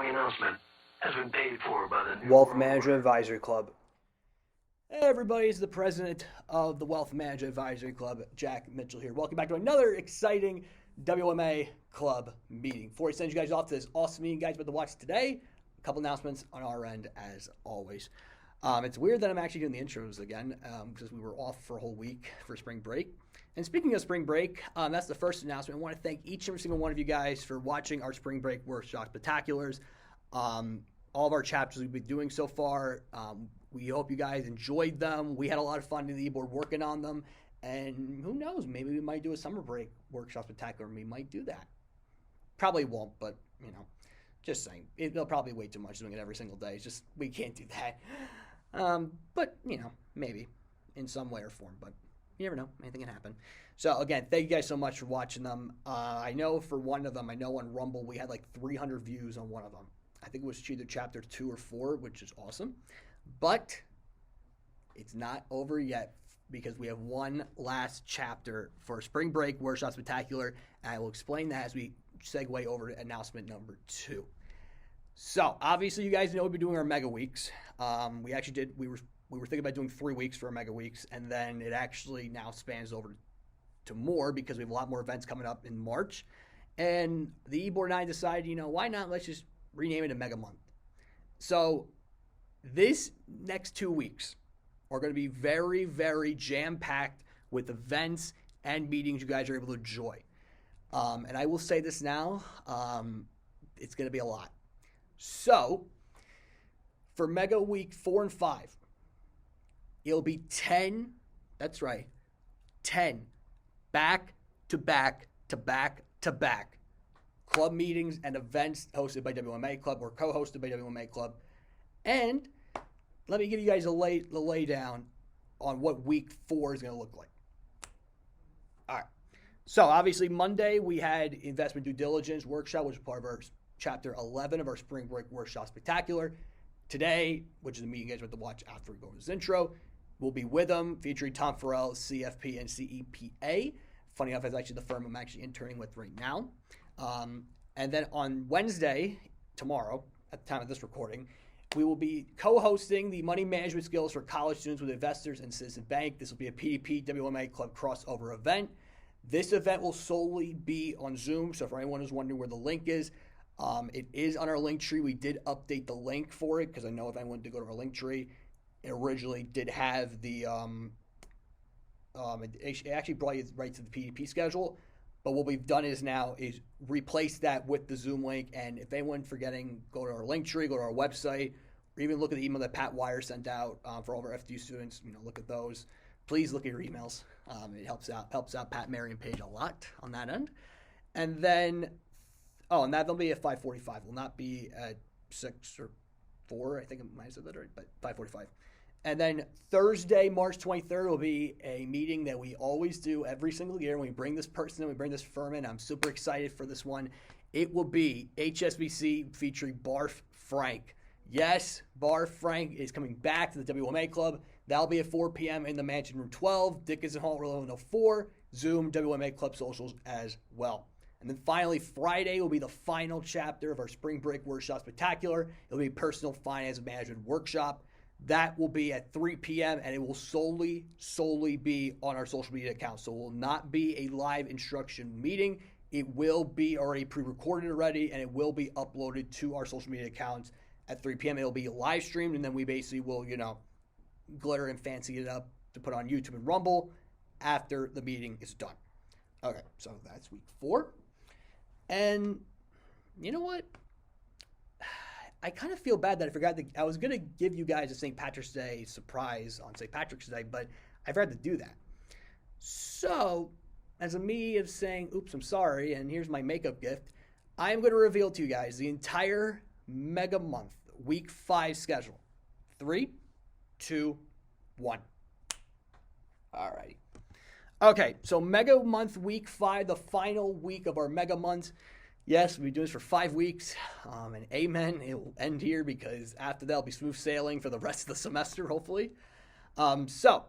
following announcement has been paid for by the Wealth Management Advisory Club. Hey everybody, it's the president of the Wealth Management Advisory Club, Jack Mitchell here. Welcome back to another exciting WMA Club meeting. Before I send you guys off to this awesome meeting you guys about to watch today, a couple announcements on our end as always. It's weird that I'm actually doing the intros again because we were off for a whole week for spring break. And speaking of spring break, that's the first announcement. I want to thank each and every single one of you guys for watching our spring break workshop spectaculars. All of our chapters we've been doing so far, we hope you guys enjoyed them. We had a lot of fun in the e-board working on them. And who knows, maybe we might do a summer break workshop spectacular. We might do that. Probably won't, but, you know, just saying. They'll probably way too much doing it every single day. It's just, we can't do that. But, you know, maybe in some way or form. But you never know. Anything can happen. So, again, thank you guys so much for watching them. I know for one of them, I know on Rumble, we had like 300 views on one of them. I think it was either chapter 2 or 4, which is awesome. But it's not over yet because we have one last chapter for Spring Break Workshop Spectacular, and I will explain that as we segue over to announcement number 2. So, obviously, you guys know we've been doing our Mega Weeks. We were thinking about doing 3 weeks for our Mega Weeks, and then it actually now spans over to more because we have a lot more events coming up in March. And the e-board and I decided, you know, why not? Let's just rename it a Mega Month. So this next 2 weeks are going to be very, very jam-packed with events and meetings you guys are able to enjoy. And I will say this now, it's going to be a lot. So for Mega Week 4 and 5, it'll be 10, that's right, 10 back-to-back-to-back-to-back club meetings and events hosted by WMA Club or co-hosted by WMA Club. And let me give you guys the laydown on what week 4 is going to look like. All right. So obviously Monday we had investment due diligence workshop, which was part of our chapter 11 of our spring break workshop spectacular. Today, which is the meeting you guys have to watch after we go to this intro, will be Withum featuring Tom Farrell, CFP and CEPA. Funny enough, that's actually the firm I'm actually interning with right now. And then on Wednesday, tomorrow, at the time of this recording, we will be co-hosting the Money Management Skills for College Students with Investors and Citizen Bank. This will be a PDP WMA Club crossover event. This event will solely be on Zoom, so for anyone who's wondering where the link is, it is on our link tree. We did update the link for it because I know if anyone did go to our link tree, it originally did have the, it actually brought you right to the PDP schedule. But what we've done is replace that with the Zoom link. And if anyone's forgetting, go to our link tree, go to our website, or even look at the email that Pat Wire sent out for all of our FDU students. You know, look at those. Please look at your emails. It helps out Pat, Mary, and Paige a lot on that end. And then, and that'll be at 5:45. Will not be at 6 or 4. I think I might have said that right, but 5:45. And then Thursday, March 23rd, will be a meeting that we always do every single year. When we bring this person in, we bring this firm in. I'm super excited for this one. It will be HSBC featuring Barf Frank. Yes, Barf Frank is coming back to the WMA Club. That'll be at 4 p.m. in the Mansion Room 12, Dickinson Hall, Room 104, Zoom, WMA Club socials as well. And then finally, Friday will be the final chapter of our Spring Break Workshop Spectacular. It'll be Personal Finance Management Workshop. That will be at 3 p.m. and it will solely be on our social media accounts. So it will not be a live instruction meeting. It will be already pre-recorded already, and it will be uploaded to our social media accounts at 3 p.m. It'll be live streamed, and then we basically will, glitter and fancy it up to put on YouTube and Rumble after the meeting is done. Okay, so that's week 4. And you know what? I kind of feel bad that I forgot I was going to give you guys a St. Patrick's Day surprise on St. Patrick's Day, but I forgot to do that. So, as a me of saying, oops, I'm sorry, and here's my makeup gift, I'm going to reveal to you guys the entire Mega Month, Week 5 schedule. 3, 2, 1. All righty. Okay, so Mega Month, Week 5, the final week of our Mega Month. Yes, we'll be doing this for 5 weeks, and amen, it will end here because after that, it'll be smooth sailing for the rest of the semester, hopefully. So,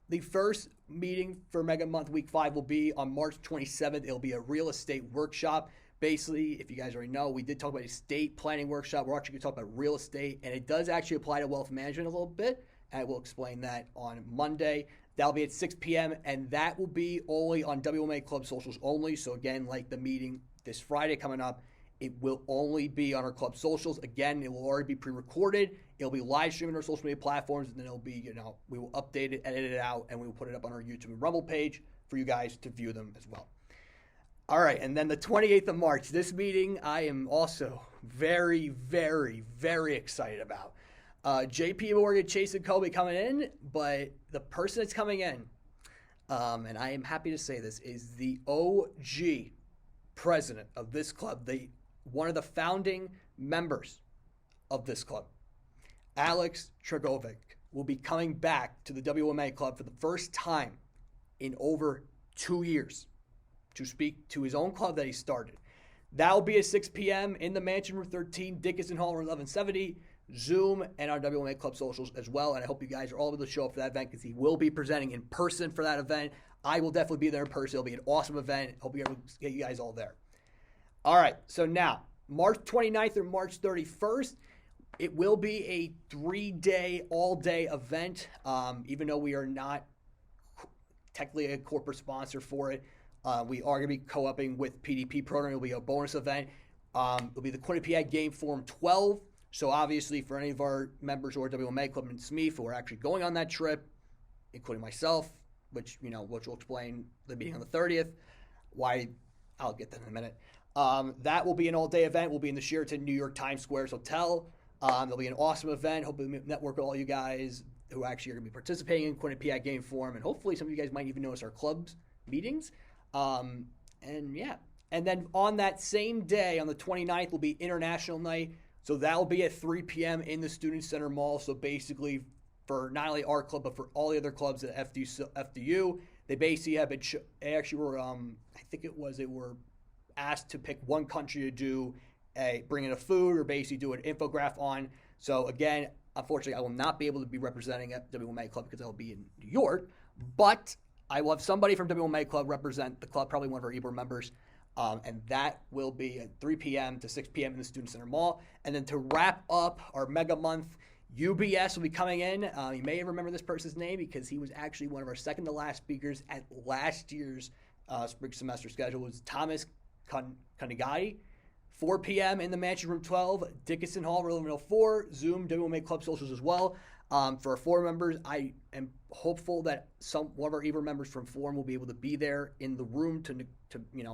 the first meeting for Mega Month Week 5 will be on March 27th. It'll be a real estate workshop Basically, if you guys already know, we did talk about a estate planning workshop. We're actually going to talk about real estate, and it does actually apply to wealth management a little bit. And I will explain that on Monday. That'll be at 6 p.m., and that will be only on WMA Club socials only. So again, like the meeting this Friday coming up, it will only be on our club socials. Again, it will already be pre-recorded. It'll be live streaming on our social media platforms, and then it'll be, we will update it, edit it out, and we will put it up on our YouTube and Rumble page for you guys to view them as well. All right, and then the 28th of March, this meeting I am also very, very, very excited about. JP Morgan, Chase & Co. be coming in, but the person that's coming in, and I am happy to say this, is the OG president of this club, one of the founding members of this club. Alex Tregovic will be coming back to the WMA club for the first time in over 2 years to speak to his own club that he started. That will be at 6 p.m. in the Mansion Room 13, Dickinson Hall, 1170. Zoom and our WMA Club socials as well. And I hope you guys are all able to show up for that event because he will be presenting in person for that event. I will definitely be there in person. It'll be an awesome event. Hope you get you guys all there. All right. So now, March 29th or March 31st, it will be a 3-day, all-day event. Even though we are not technically a corporate sponsor for it, we are going to be co-oping with PDP program. It'll be a bonus event. It'll be the Quinnipiac Game Forum 12. So obviously for any of our members or WMA Club and SMEF who are actually going on that trip, including myself, which will explain the meeting on the 30th, why I'll get that in a minute. That will be an all-day event. We'll be in the Sheraton New York Times Square Hotel. There'll be an awesome event. Hopefully network with all you guys who actually are going to be participating in Quinnipiac Game Forum, and hopefully some of you guys might even notice our club's meetings. And then on that same day, on the 29th, will be International Night. So that will be at 3 p.m. in the Student Center Mall. So basically, for not only our club, but for all the other clubs at FDU, they basically have been, they actually were, they were asked to pick one country to bring in a food or basically do an infograph on. So again, unfortunately, I will not be able to be representing at WMA Club because I'll be in New York, but I will have somebody from WMA Club represent the club, probably one of our EBOR members. And that will be at 3 p.m. to 6 p.m. in the Student Center Mall. And then to wrap up our mega month, UBS will be coming in. You may remember this person's name because he was actually one of our second to last speakers at last year's spring semester schedule. It was Thomas Kanigati. 4 p.m. in the Mansion Room 12, Dickinson Hall, 1104, Zoom, WMA Club socials as well. For our forum members, I am hopeful that one of our EBOR members from forum will be able to be there in the room to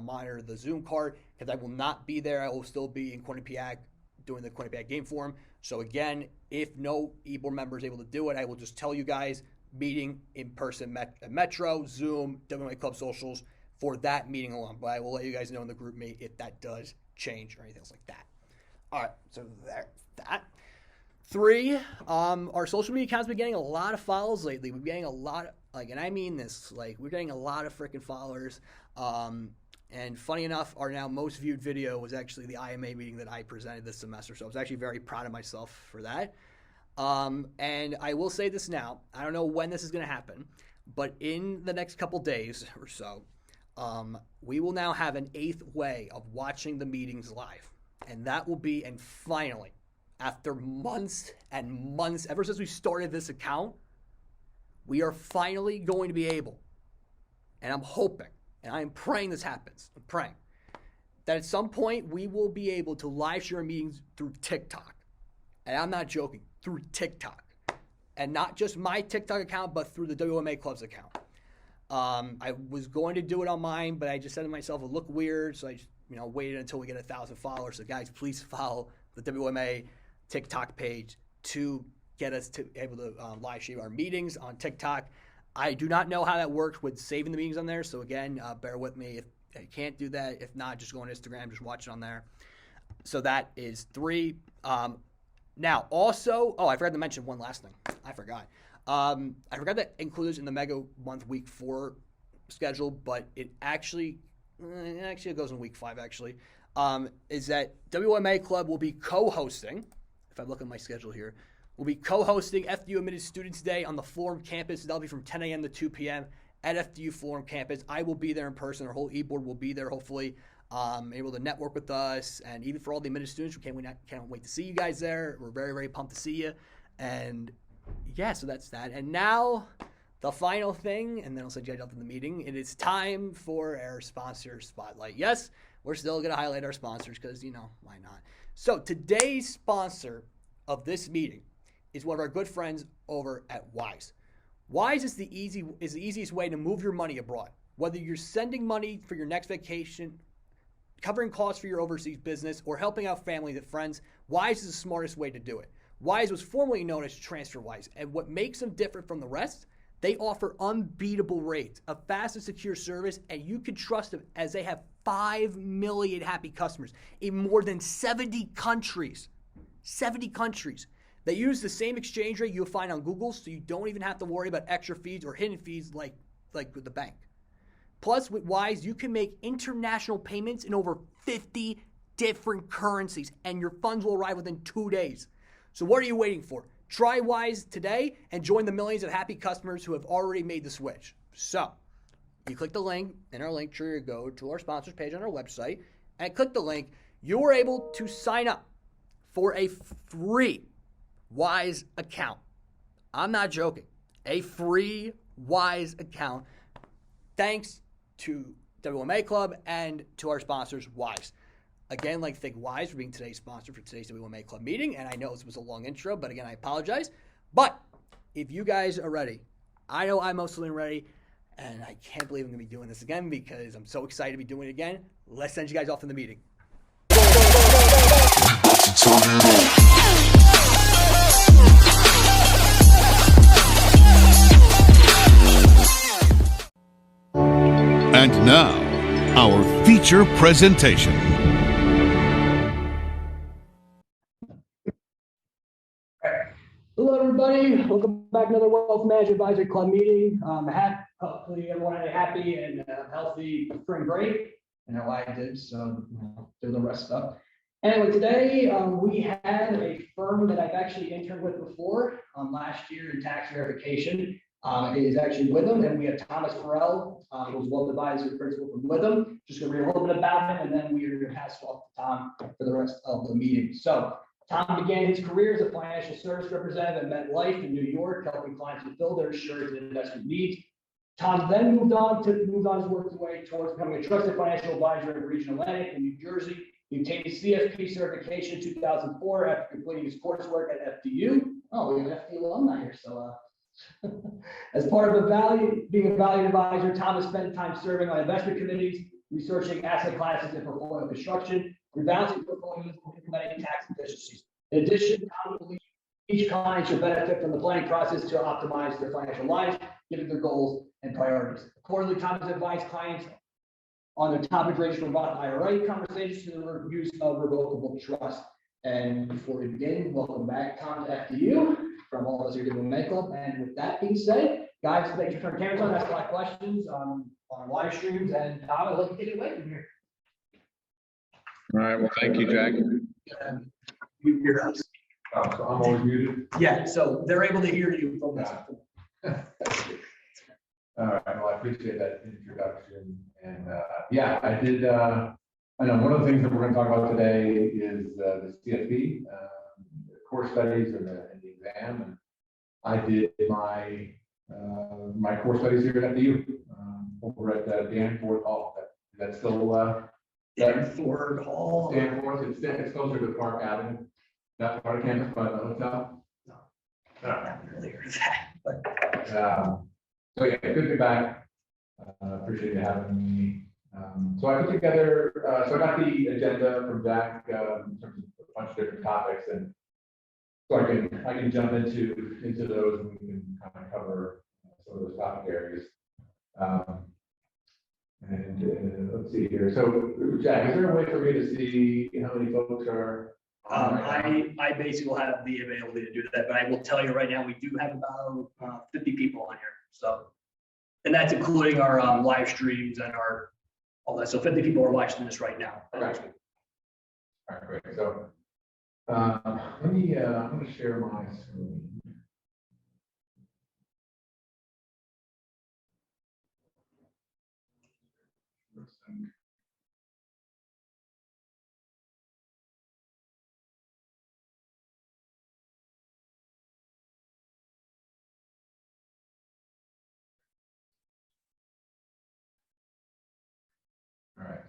monitor the Zoom card because I will not be there. I will still be in Quinnipiac doing the Quinnipiac Game Forum. So again, if no EBOR member is able to do it, I will just tell you guys, meeting in person at Metro, Zoom, WMA Club socials for that meeting alone. But I will let you guys know in the group meet if that does change or anything else like that. All right, so there's that. 3, our social media accounts have been getting a lot of follows lately. We're getting a lot, and I mean this, we're getting a lot of freaking followers. And funny enough, our now most viewed video was actually the IMA meeting that I presented this semester. So I was actually very proud of myself for that. And I will say this now, I don't know when this is going to happen, but in the next couple days or so, we will now have an 8th way of watching the meetings live. And that will be, and finally, after months and months, ever since we started this account, we are finally going to be able, and I'm hoping, and I am praying this happens, I'm praying, that at some point we will be able to live share meetings through TikTok. And I'm not joking, through TikTok. And not just my TikTok account, but through the WMA Club's account. I was going to do it on mine, but I just said to myself, it would look weird, so I just, waited until we get 1,000 followers. So guys, please follow the WMA TikTok page to get us to able to live stream our meetings on TikTok. I do not know how that works with saving the meetings on there. So again, bear with me if I can't do that. If not, just go on Instagram, just watch it on there. So that is 3. Now also, I forgot to mention one last thing. I forgot that includes in the Mega Month Week 4 schedule, but it actually goes in Week 5 actually. Is that WMA Club will be co-hosting, if I look at my schedule here, we'll be co-hosting FDU Admitted Students Day on the Forum campus. That'll be from 10 a.m. to 2 p.m. at FDU Forum campus. I will be there in person. Our whole e-board will be there, hopefully. able to network with us, and even for all the admitted students, we can't wait to see you guys there. We're very, very pumped to see you. And yeah, so that's that. And now the final thing, and then I'll send you guys out to the meeting. It is time for our sponsor spotlight. Yes, we're still going to highlight our sponsors because, why not? So today's sponsor of this meeting is one of our good friends over at Wise. Wise is the easiest way to move your money abroad. Whether you're sending money for your next vacation, covering costs for your overseas business, or helping out family and friends, Wise is the smartest way to do it. Wise was formerly known as TransferWise, and what makes them different from the rest, they offer unbeatable rates, a fast and secure service, and you can trust them as they have 5 million happy customers in more than 70 countries. 70 countries. They use the same exchange rate you'll find on Google, so you don't even have to worry about extra fees or hidden fees like with the bank. Plus, with Wise, you can make international payments in over 50 different currencies, and your funds will arrive within 2 days. So what are you waiting for? Try Wise today and join the millions of happy customers who have already made the switch. So you click the link in our link tree, or go to our sponsors page on our website, and click the link. You are able to sign up for a free Wise account. I'm not joking. A free Wise account, thanks to WMA Club and to our sponsors, Wise. Again, I'd like to thank Wise for being today's sponsor for today's WMA Club meeting. And I know this was a long intro, but again, I apologize. But if you guys are ready, I know I'm mostly ready, and I can't believe I'm going to be doing this again because I'm so excited to be doing it again. Let's send you guys off in the meeting. And now, our feature presentation. Hello, everybody. Welcome back to another Wealth Management Advisory Club meeting. Hopefully, everyone had a happy and healthy spring break. I know I did, so do the rest stuff. Anyway, today we had a firm that I've actually interned with before last year in tax verification. It is actually Withum, and we have Tom Farrell, who's wealth advisor principal from Withum. Just going to read a little bit about him, and then we're going to pass it off to Tom for the rest of the meeting. So Tom began his career as a financial service representative at MetLife in New York, helping clients fulfill their insurance and investment needs. Tom then moved on his work way towards becoming a trusted financial advisor at RegentAtlantic in New Jersey. He obtained his CFP certification in 2004 after completing his coursework at FDU. Oh, we have an FDU alumni here, so as part of being a valued advisor, Tom has spent time serving on investment committees, researching asset classes and portfolio construction, rebalancing portfolios, and implementing tax efficiencies. In addition, Tom believes each client should benefit from the planning process to optimize their financial lives, given their goals and priorities. Accordingly, Tom has advised clients on their topic range from Roth IRA conversations to the use of Revocable trust. And before we begin, welcome back, Tom, to FDU from all of us here at WMA Club. And with that being said, guys, thanks for turning cameras on, ask a lot of questions on live streams. And Tom, I'd like to take it away from here. All right. Well, thank you, Jack. Your house. So I'm always muted. Yeah, so they're able to hear you from this. All right. Well, I appreciate that introduction. And yeah, I did. I know one of the things that we're going to talk about today is the CFP, the course studies and the exam. And I did my my course studies here at FDU over at Danforth Hall. Is that still Danforth Hall? Danforth. It's closer to Park Avenue. That part of campus, by the hotel. No, I'm not familiar with that. But so yeah, good to be back. Appreciate you having me. So I put together, so I got the agenda from Jack in terms of a bunch of different topics, and so I can jump into those, and we can kind of cover some of those topic areas. And let's see here. So Jack, is there a way for me to see how many folks are? I basically will have the ability to do that, but I will tell you right now, we do have about 50 people on here. So, and that's including our live streams and all that. So 50 people are watching this right now. Okay. All right, great. So let me, I'm going to share my screen.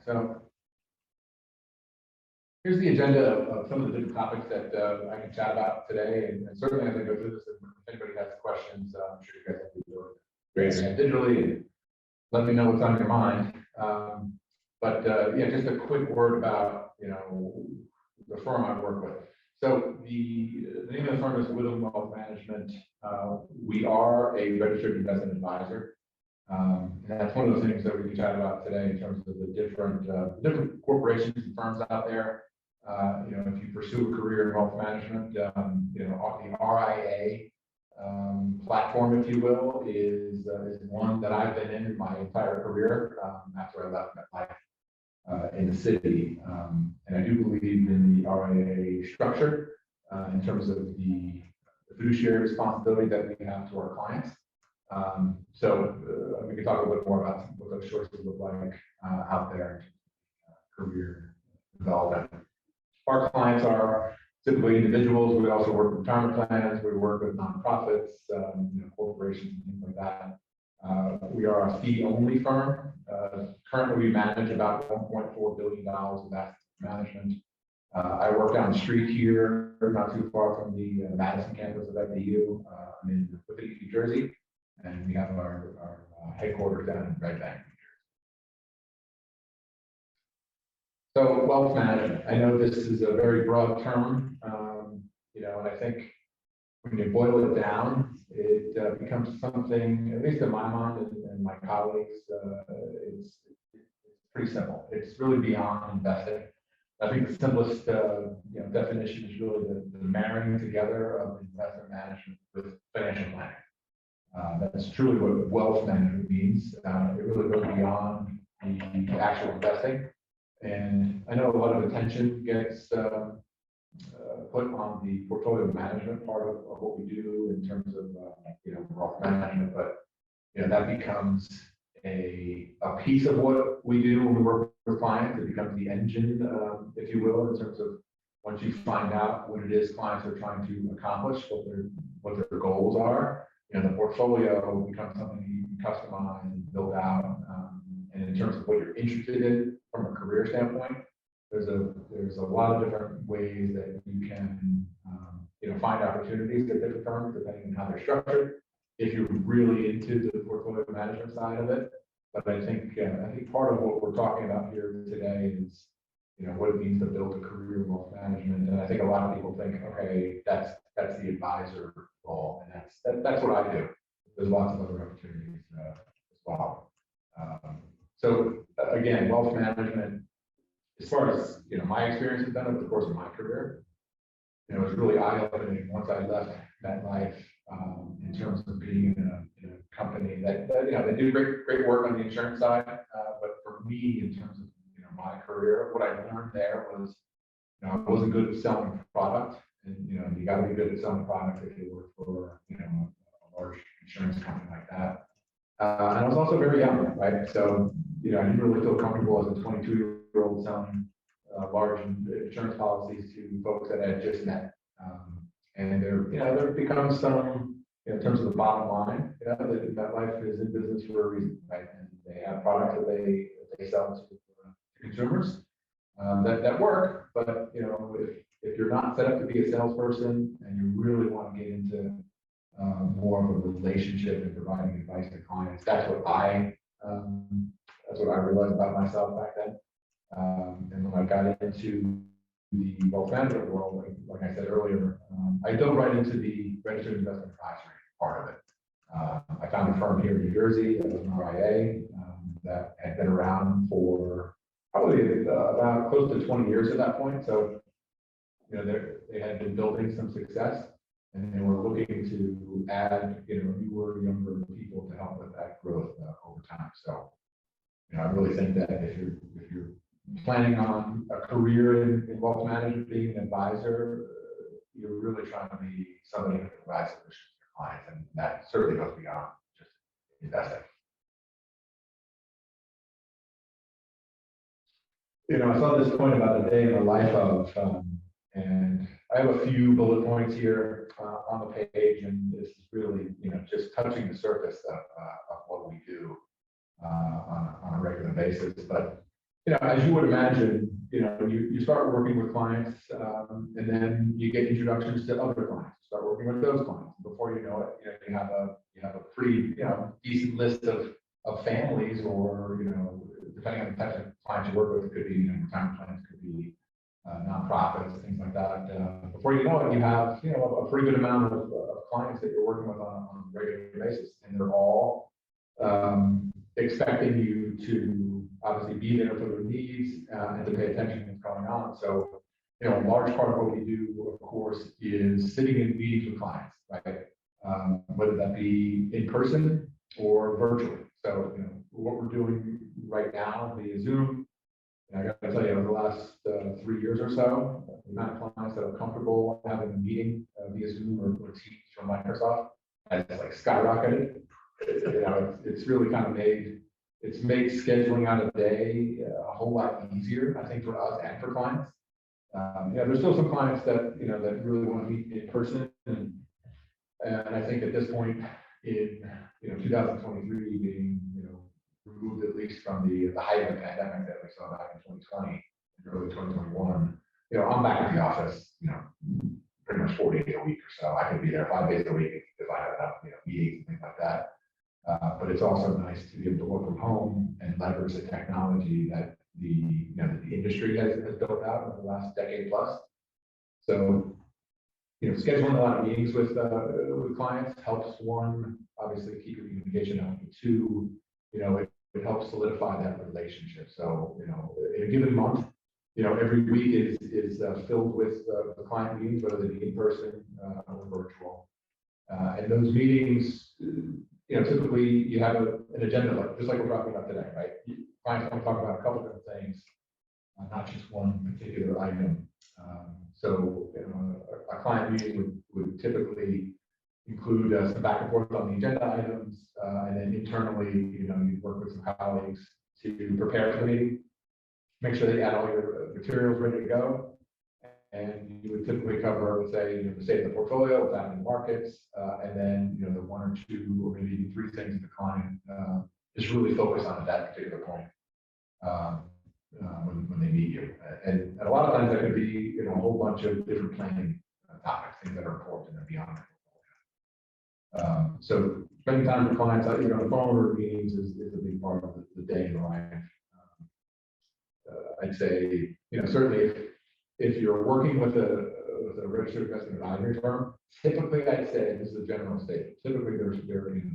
So here's the agenda of some of the different topics that I can chat about today, and certainly as I go through this, if anybody has questions, I'm sure you guys have to raise your hand digitally and let me know what's on your mind. Yeah, just a quick word about the firm I work with. So the name of the firm is Withum Wealth Management. We are a registered investment advisor. And that's one of the things that we can chat about today in terms of the different corporations and firms out there. If you pursue a career in wealth management, the RIA platform, if you will, is one that I've been in my entire career after I left MetLife in the city. And I do believe in the RIA structure in terms of the fiduciary responsibility that we have to our clients. We can talk a little bit more about what those choices look like out there in career development. Our clients are typically individuals. We also work with retirement plans. We work with nonprofits, corporations, and things like that. We are a fee-only firm. Currently, we manage about $1.4 billion of asset management. I work down the street here, not too far from the Madison campus of FDU. I'm in Withum, New Jersey, and we have our headquarters down in Red Bank, New Jersey. So, wealth management. I know this is a very broad term, and I think when you boil it down, it becomes something, at least in my mind and my colleagues, it's pretty simple. It's really beyond investing. I think the simplest definition is really the marrying together of investment management with financial planning. That's truly what wealth management means. It really goes beyond the actual investing. And I know a lot of attention gets put on the portfolio management part of what we do in terms of wealth management, but that becomes a piece of what we do when we work with clients. It becomes the engine, if you will, in terms of once you find out what it is clients are trying to accomplish, what their goals are. The portfolio becomes something you can customize and build out. And in terms of what you're interested in from a career standpoint, there's a lot of different ways that you can find opportunities at different firms depending on how they're structured. If you're really into the portfolio management side of it, but I think part of what we're talking about here today is what it means to build a career in wealth management. And I think a lot of people think, okay, that's the advisor role, and that's what I do. There's lots of other opportunities as well. So again, wealth management, as far as my experience has been over the course of my career, it was really eye-opening once I left MetLife in terms of being in a company that they do great work on the insurance side, but for me, in terms of my career, what I learned there was I wasn't good at selling product, and you got to be good at selling product if you work for a large insurance company like that. And I was also very young, right? So I didn't really feel comfortable as a 22-year-old selling large insurance policies to folks that I had just met. And there becomes some, in terms of the bottom line, that MetLife is in business for a reason, right? And they have products that they sell to consumers that work. But if you're not set up to be a salesperson and you really want to get into more of a relationship and providing advice to clients, that's what I realized about myself back then. And when I got into the wealth management world, like I said earlier, I dove right into the registered investment advisory part of it. I found a firm here in New Jersey that was an RIA that had been around for probably about close to 20 years at that point. So, they had been building some success, and they were looking to add, newer, younger people to help with that growth over time. So, I really think that if you're planning on a career in wealth management, being an advisor, you're really trying to be somebody who provides solutions to your clients, and that certainly goes beyond just investing. I saw this point about the day in the life of, and I have a few bullet points here on the page, and this is really, just touching the surface of what we do on a regular basis. But as you would imagine, you start working with clients, and then you get introductions to other clients. Start working with those clients. Before you know it, you have a pretty decent list of families, or depending on the type of clients you work with, it could be retirement plans, could be nonprofits, things like that. Before you know it, you have a pretty good amount of clients that you're working with on a regular basis, and they're all expecting you to obviously be there for their needs and to pay attention to what's going on. So, a large part of what we do, of course, is sitting in meetings with clients, right? Whether that be in person or virtually. So, what we're doing right now via Zoom, and I got to tell you, over the last 3 years or so, the amount of clients that are comfortable having a meeting via Zoom or Teams from Microsoft has like skyrocketed. It's really kind of made scheduling out a day a whole lot easier, I think, for us and for clients. There's still some clients that that really want to meet in person, and I think at this point in 2023 being removed at least from the height of the pandemic that we saw back in 2020 and early 2021. I'm back at the office, pretty much 4 days a week or so. I could be there 5 days a week if I have enough meetings and things like that. But it's also nice to be able to work from home and leverage the technology that the industry has built out over the last decade plus. So, scheduling a lot of meetings with clients helps, one, obviously keep your communication up, and two, it helps solidify that relationship. So, in a given month, every week is filled with the client meetings, whether they be in person or virtual. And those meetings, typically you have an agenda, just like we're talking about today, right? Clients want to talk about a couple different things, not just one particular item. So, a client meeting would typically include some back and forth on the agenda items, and then internally, you work with some colleagues to prepare for the meeting, make sure that you had all your materials ready to go. And you would typically cover, let's say, the state of the portfolio, what's happening in the markets, and then, the one or two or maybe even three things the client is really focused on at that particular point when they meet you. And a lot of times that could be, a whole bunch of different planning topics, things that are important and beyond the portfolio. So spending time with clients, on the phone or meetings is a big part of the day in life. I'd say, certainly if you're working with a registered investment advisory firm, typically I'd say, this is a general statement, typically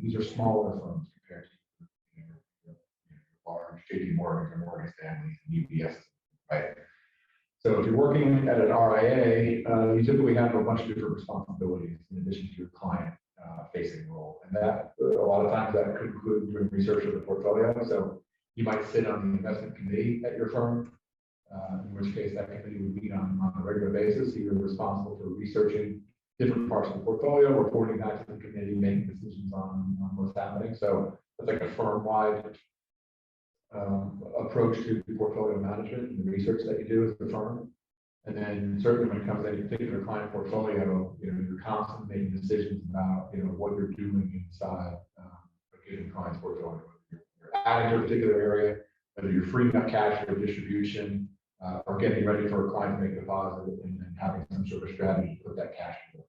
these are smaller firms compared to large JP Morgan or Morgan Stanley and UBS, right? So if you're working at an RIA, you typically have a bunch of different responsibilities in addition to your client facing role. And that a lot of times that could include doing research of the portfolio. So you might sit on the investment committee at your firm, in which case that committee would meet on a regular basis. You're responsible for researching different parts of the portfolio, reporting back to the committee, making decisions on what's happening. So it's like a firm-wide approach to portfolio management and the research that you do as a firm. And then certainly when it comes to any particular client portfolio, you're constantly making decisions about what you're doing inside a given client's portfolio. You're adding to a particular area, whether you're freeing up cash for distribution, or getting ready for a client to make a deposit, and then having some sort of strategy to put that cash to work.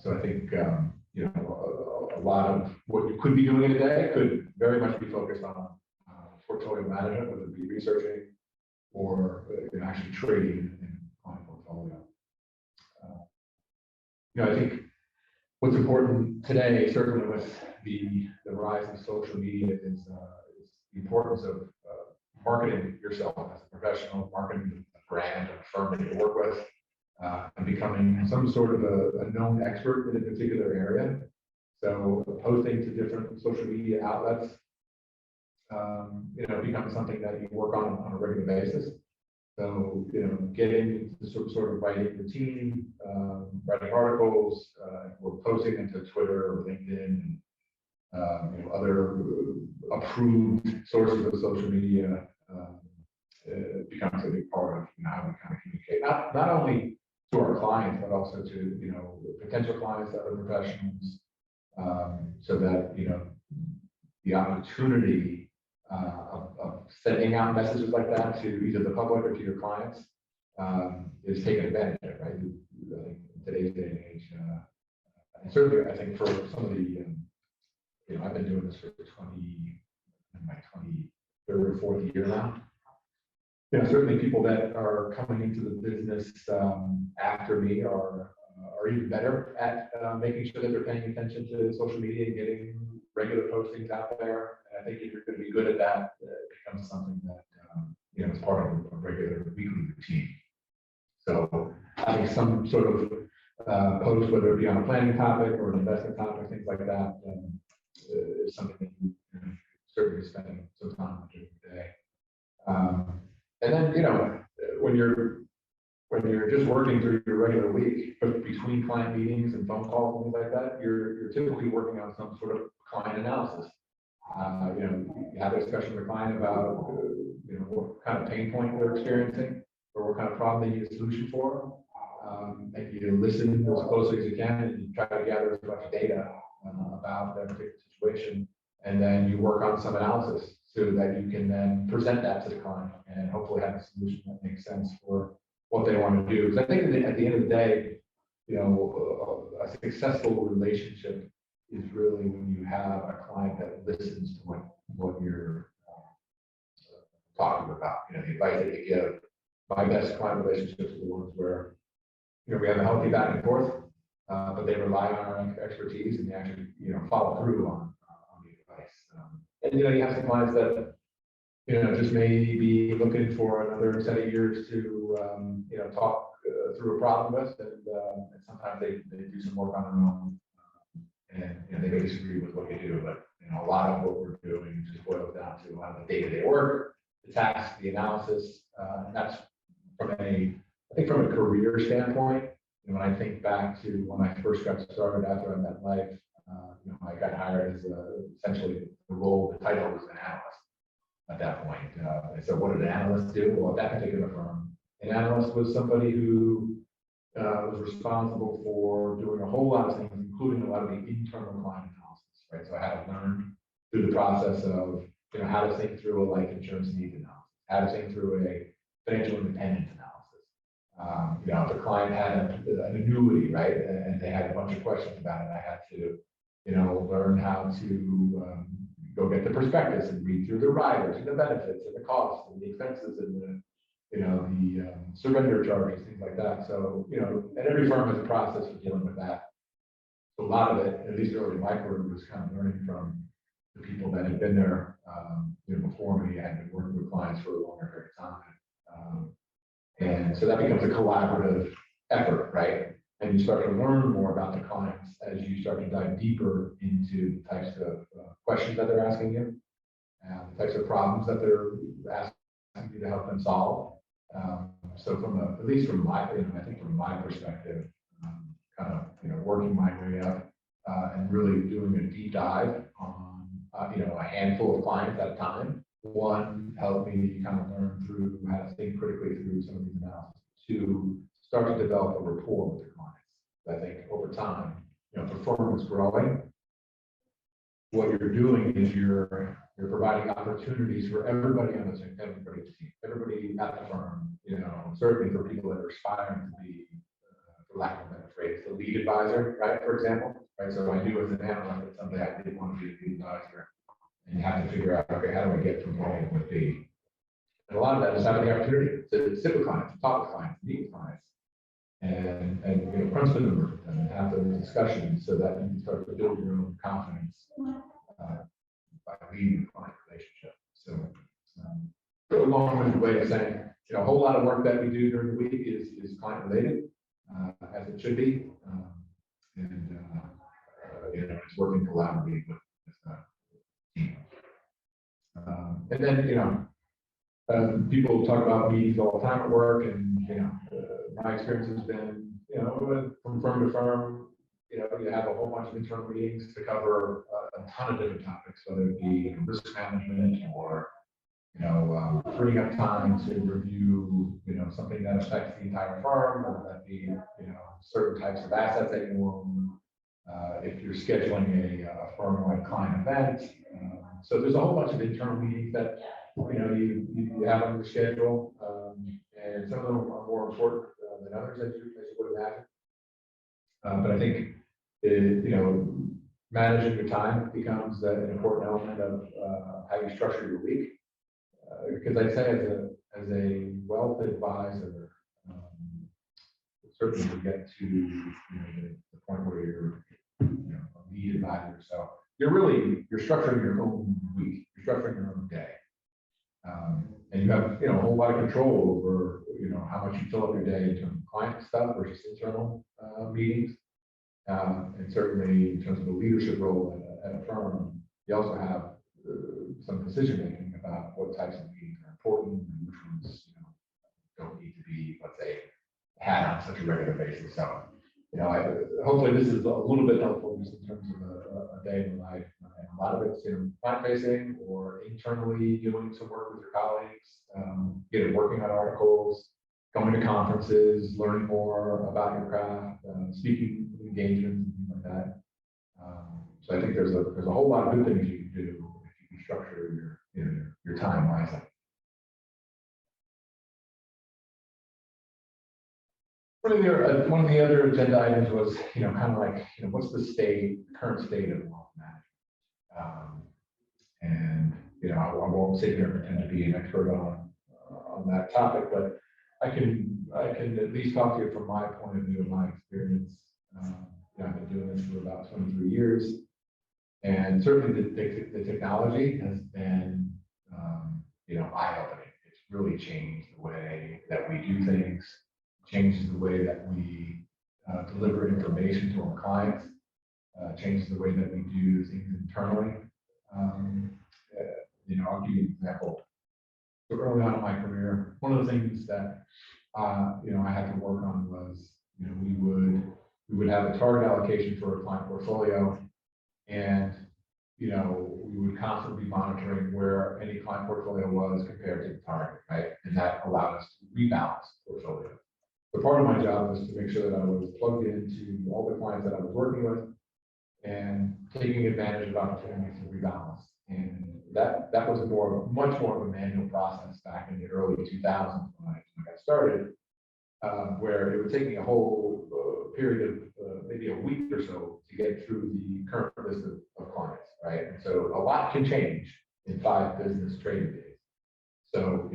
So I think a lot of what you could be doing in a day could very much be focused on portfolio management, whether it be researching or actually trading in client portfolio. I think what's important today, certainly with the rise in social media, is the importance of marketing yourself as a professional, marketing a brand, a firm that you work with, and becoming some sort of a known expert in a particular area. So posting to different social media outlets, becomes something that you work on a regular basis. So, getting into sort of writing routine, writing articles, or posting into Twitter or LinkedIn, and other approved sources of social media becomes a big part of how we kind of communicate, not only to our clients, but also to potential clients, other professionals, so that the opportunity of sending out messages like that to either the public or to your clients is taken advantage of, right? I think in today's day and age, and certainly I think for some of the, I've been doing this for my 23rd or 4th year now. Certainly people that are coming into the business after me are even better at making sure that they're paying attention to social media and getting regular postings out there. And I think if you're going to be good at that, it becomes something that is part of a regular weekly routine. So having some sort of post, whether it be on a planning topic or an investment topic, things like that, is something that you certainly spend some time on during the day. And then, when you're just working through your regular week, but between client meetings and phone calls and things like that, you're typically working on some sort of client analysis. You have a discussion with a client about, what kind of pain point they're experiencing or what kind of problem they need a solution for. And you listen as closely as you can and you try to gather as much data about that particular situation. And then you work on some analysis so that you can then present that to the client and hopefully have a solution that makes sense for what they want to do. Because I think at the end of the day, a successful relationship is really when you have a client that listens to what you're talking about. The advice that you give. My best client relationships are the ones where we have a healthy back and forth, but they rely on our expertise and they actually follow through on the advice. And you have some clients that just may be looking for another set of years to talk through a problem with, and sometimes they do some work on their own, and they may disagree with what you do, but a lot of what we're doing just boils down to a lot of the day-to-day work, the tasks, the analysis, and that's from a career standpoint. When I think back to when I first got started after I met MetLife, I got hired as essentially the role, the title was an analyst at that point. And so what did an analyst do? Well, at that particular firm, an analyst was somebody who was responsible for doing a whole lot of things, including a lot of the internal client analysis, right? So I had to learn through the process of, how to think through a life insurance needs analysis, how to think through a financial independence analysis. If a client had an annuity, right, and they had a bunch of questions about it, I had to, learn how to go get the prospectus and read through the riders and the benefits and the costs and the expenses and the surrender charges, things like that. So, and every firm has a process for dealing with that. So a lot of it, at least early in my career, was kind of learning from the people that had been there before me. I had been working with clients for a longer period of time. And so that becomes a collaborative effort, right? And you start to learn more about the clients as you start to dive deeper into the types of questions that they're asking you, the types of problems that they're asking you to help them solve. So at least from my, I think from my perspective, kind of, working my way up and really doing a deep dive on, a handful of clients at a time. One, helped me kind of learn through how to think critically through some of these analysis. Two, start to develop a rapport with the clients. I think over time, if the firm is growing, what you're doing is you're providing opportunities for everybody on the team, everybody at the firm, certainly for people that are aspiring to be, for lack of a better phrase, the lead advisor, right, for example, right? So I knew as an analyst that someday I did want to be a lead advisor, and you have to figure out, okay, how do I get from point A to point B? And a lot of that is having the opportunity to sit with clients, to talk with clients, meet with clients, and crunch the numbers with them and have those discussions so that you can start to build your own confidence by leading the client relationship. So a long-winded way of saying, a whole lot of work that we do during the week is client related, as it should be, it's working collaboratively with the team. And then people talk about meetings all the time at work, and my experience has been, from firm to firm, you have a whole bunch of internal meetings to cover a ton of different topics, whether it be risk management or freeing up time to review something that affects the entire firm, or that be certain types of assets that you own, if you're scheduling a firm-wide client event. So there's a whole bunch of internal meetings that you have on your schedule, and some of them are more important than others, as you would imagine. But I think managing your time becomes an important element of how you structure your week. Because I'd say as a wealth advisor, certainly you get to the point where you're a lead advisor. So you're structuring your own week, you're structuring your own day, and you have a whole lot of control over how much you fill up your day in terms of client stuff versus internal meetings, and certainly in terms of the leadership role at a firm, you also have some decision making about what types of meetings are important and which ones don't need to be, let's say, had on such a regular basis. So, hopefully this is a little bit helpful just in terms of a day in life. And a lot of it's client facing or internally doing some work with your colleagues, working on articles, going to conferences, learning more about your craft, speaking engagements, and things like that. So I think there's a whole lot of good things you can do if you can structure your time wisely. One of the other agenda items was, kind of like, what's the current state of wealth management? And I won't sit here and pretend to be an expert on that topic, but I can at least talk to you from my point of view and my experience. I've been doing this for about 23 years, and certainly the technology has been, eye-opening. It's really changed the way that we do things. Changes the way that we deliver information to our clients, changes the way that we do things internally. I'll give you an example. So early on in my career, one of the things that I had to work on was, we would have a target allocation for a client portfolio, and we would constantly be monitoring where any client portfolio was compared to the target, right? And that allowed us to rebalance portfolios. So part of my job was to make sure that I was plugged into all the clients that I was working with and taking advantage of opportunities to rebalance. And that was much more of a manual process back in the early 2000s when I got started, where it would take me a whole period of maybe a week or so to get through the current list of clients, right? And so a lot can change in 5 business trading days. So,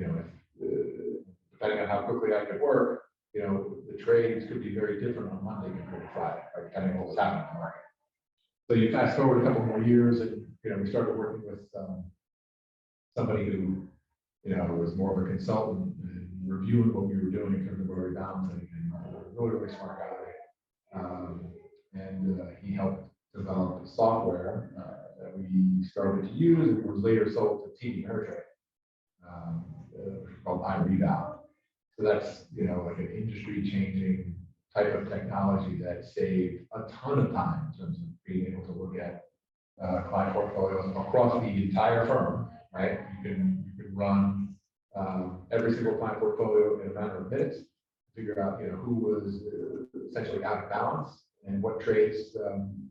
depending on how quickly I could work, the trades could be very different on Monday compared to Friday, right, depending on what was happening in the market. So you fast forward a couple more years, and we started working with somebody who was more of a consultant and reviewing what we were doing in terms of rebalancing, and really smart guy. And he helped develop software that we started to use, and it was later sold to TD Ameritrade, called iReval. So that's, like an industry-changing type of technology that saved a ton of time in terms of being able to look at client portfolios across the entire firm, right? You can run every single client portfolio in a matter of minutes, figure out, who was essentially out of balance and what trades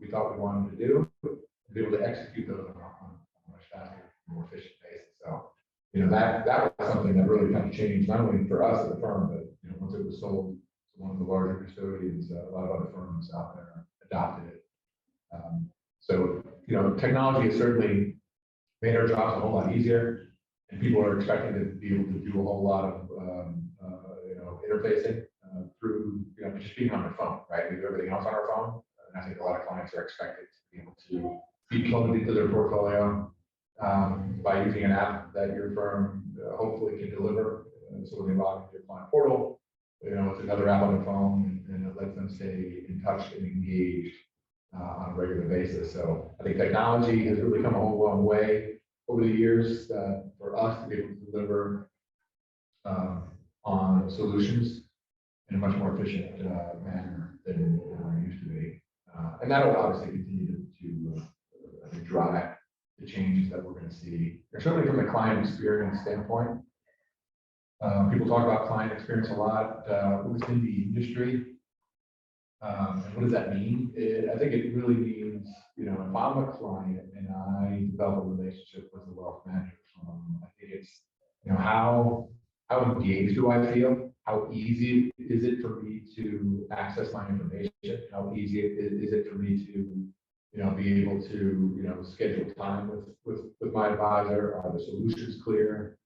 we thought we wanted to do, and be able to execute those on a much faster, more efficient basis. So, that was something that really kind of changed, not only for us as a firm, but once it was sold to one of the larger custodians, a lot of other firms out there adopted it. So technology has certainly made our jobs a whole lot easier, and people are expecting to be able to do a whole lot of interfacing through just being on their phone, right? We do everything else on our phone, and I think a lot of clients are expected to be able to be plugged into their portfolio by using an app that your firm hopefully can deliver. So when they log into your client portal, it's another app on their phone, and it lets them stay in touch and engaged on a regular basis. So I think technology has really come a whole long way over the years for us to be able to deliver on solutions in a much more efficient manner than we used to be. And that will obviously continue to I think, drive the changes that we're going to see. And certainly from the client experience standpoint, people talk about client experience a lot within the industry. And what does that mean? I think it really means, you know, if I'm a client and I develop a relationship with a wealth management firm, I think it's, you know, how engaged do I feel? How easy is it for me to access my information? How easy is it for me to, you know, be able to, you know, schedule time with my advisor? Are the solutions clear?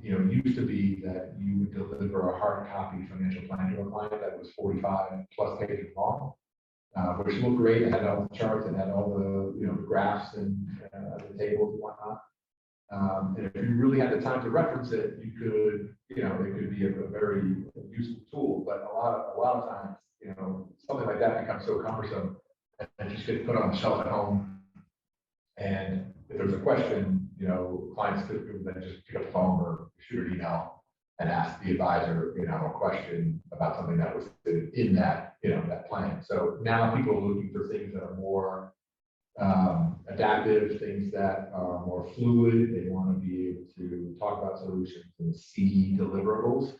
You know, it used to be that you would deliver a hard copy financial plan to a client that was 45 plus pages long, which looked great. It had all the charts, it had all the, you know, graphs and the tables and whatnot. And if you really had the time to reference it, you could, you know, it could be a very useful tool. But a lot of times, you know, something like that becomes so cumbersome and it just gets put on the shelf at home. And if there's a question, you know, clients could then just pick up the phone or shoot an email and ask the advisor, you know, a question about something that was in that, you know, that plan. So now people are looking for things that are more adaptive, things that are more fluid. They want to be able to talk about solutions and see deliverables,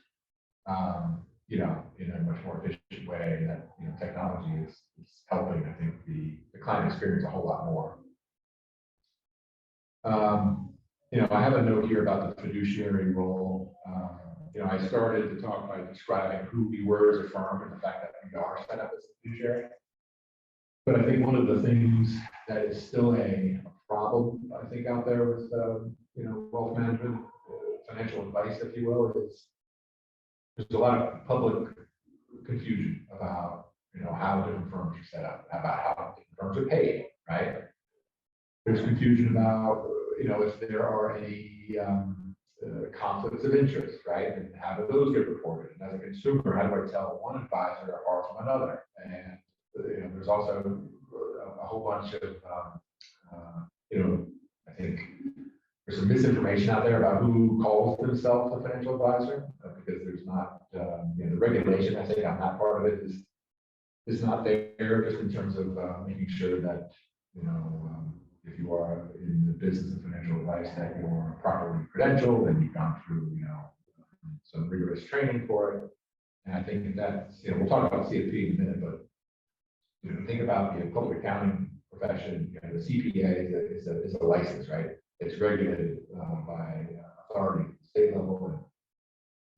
you know, in a much more efficient way. That, you know, technology is helping, I think, the client experience a whole lot more. You know, I have a note here about the fiduciary role. You know, I started to talk by describing who we were as a firm and the fact that we are set up as a fiduciary. But I think one of the things that is still a problem, I think, out there with, you know, wealth management, financial advice, if you will, is there's a lot of public confusion about, you know, how different firms are set up, about how different firms are paid, right? There's confusion about, you know, if there are any conflicts of interest, right? And how do those get reported? And as a consumer, how do I tell one advisor apart from another? And, you know, there's also a whole bunch of, you know, I think there's some misinformation out there about who calls themselves a financial advisor, because there's not, you know, the regulation, I think, on that part of it is not there, just in terms of making sure that, you know, if you are in the business of financial advice, that you're properly credentialed and you've gone through, you know, some rigorous training for it. And I think that's, you know, we'll talk about CFP in a minute, but, you know, think about the public accounting profession. You know, the CPA is a license, right? It's regulated by authority at the state level,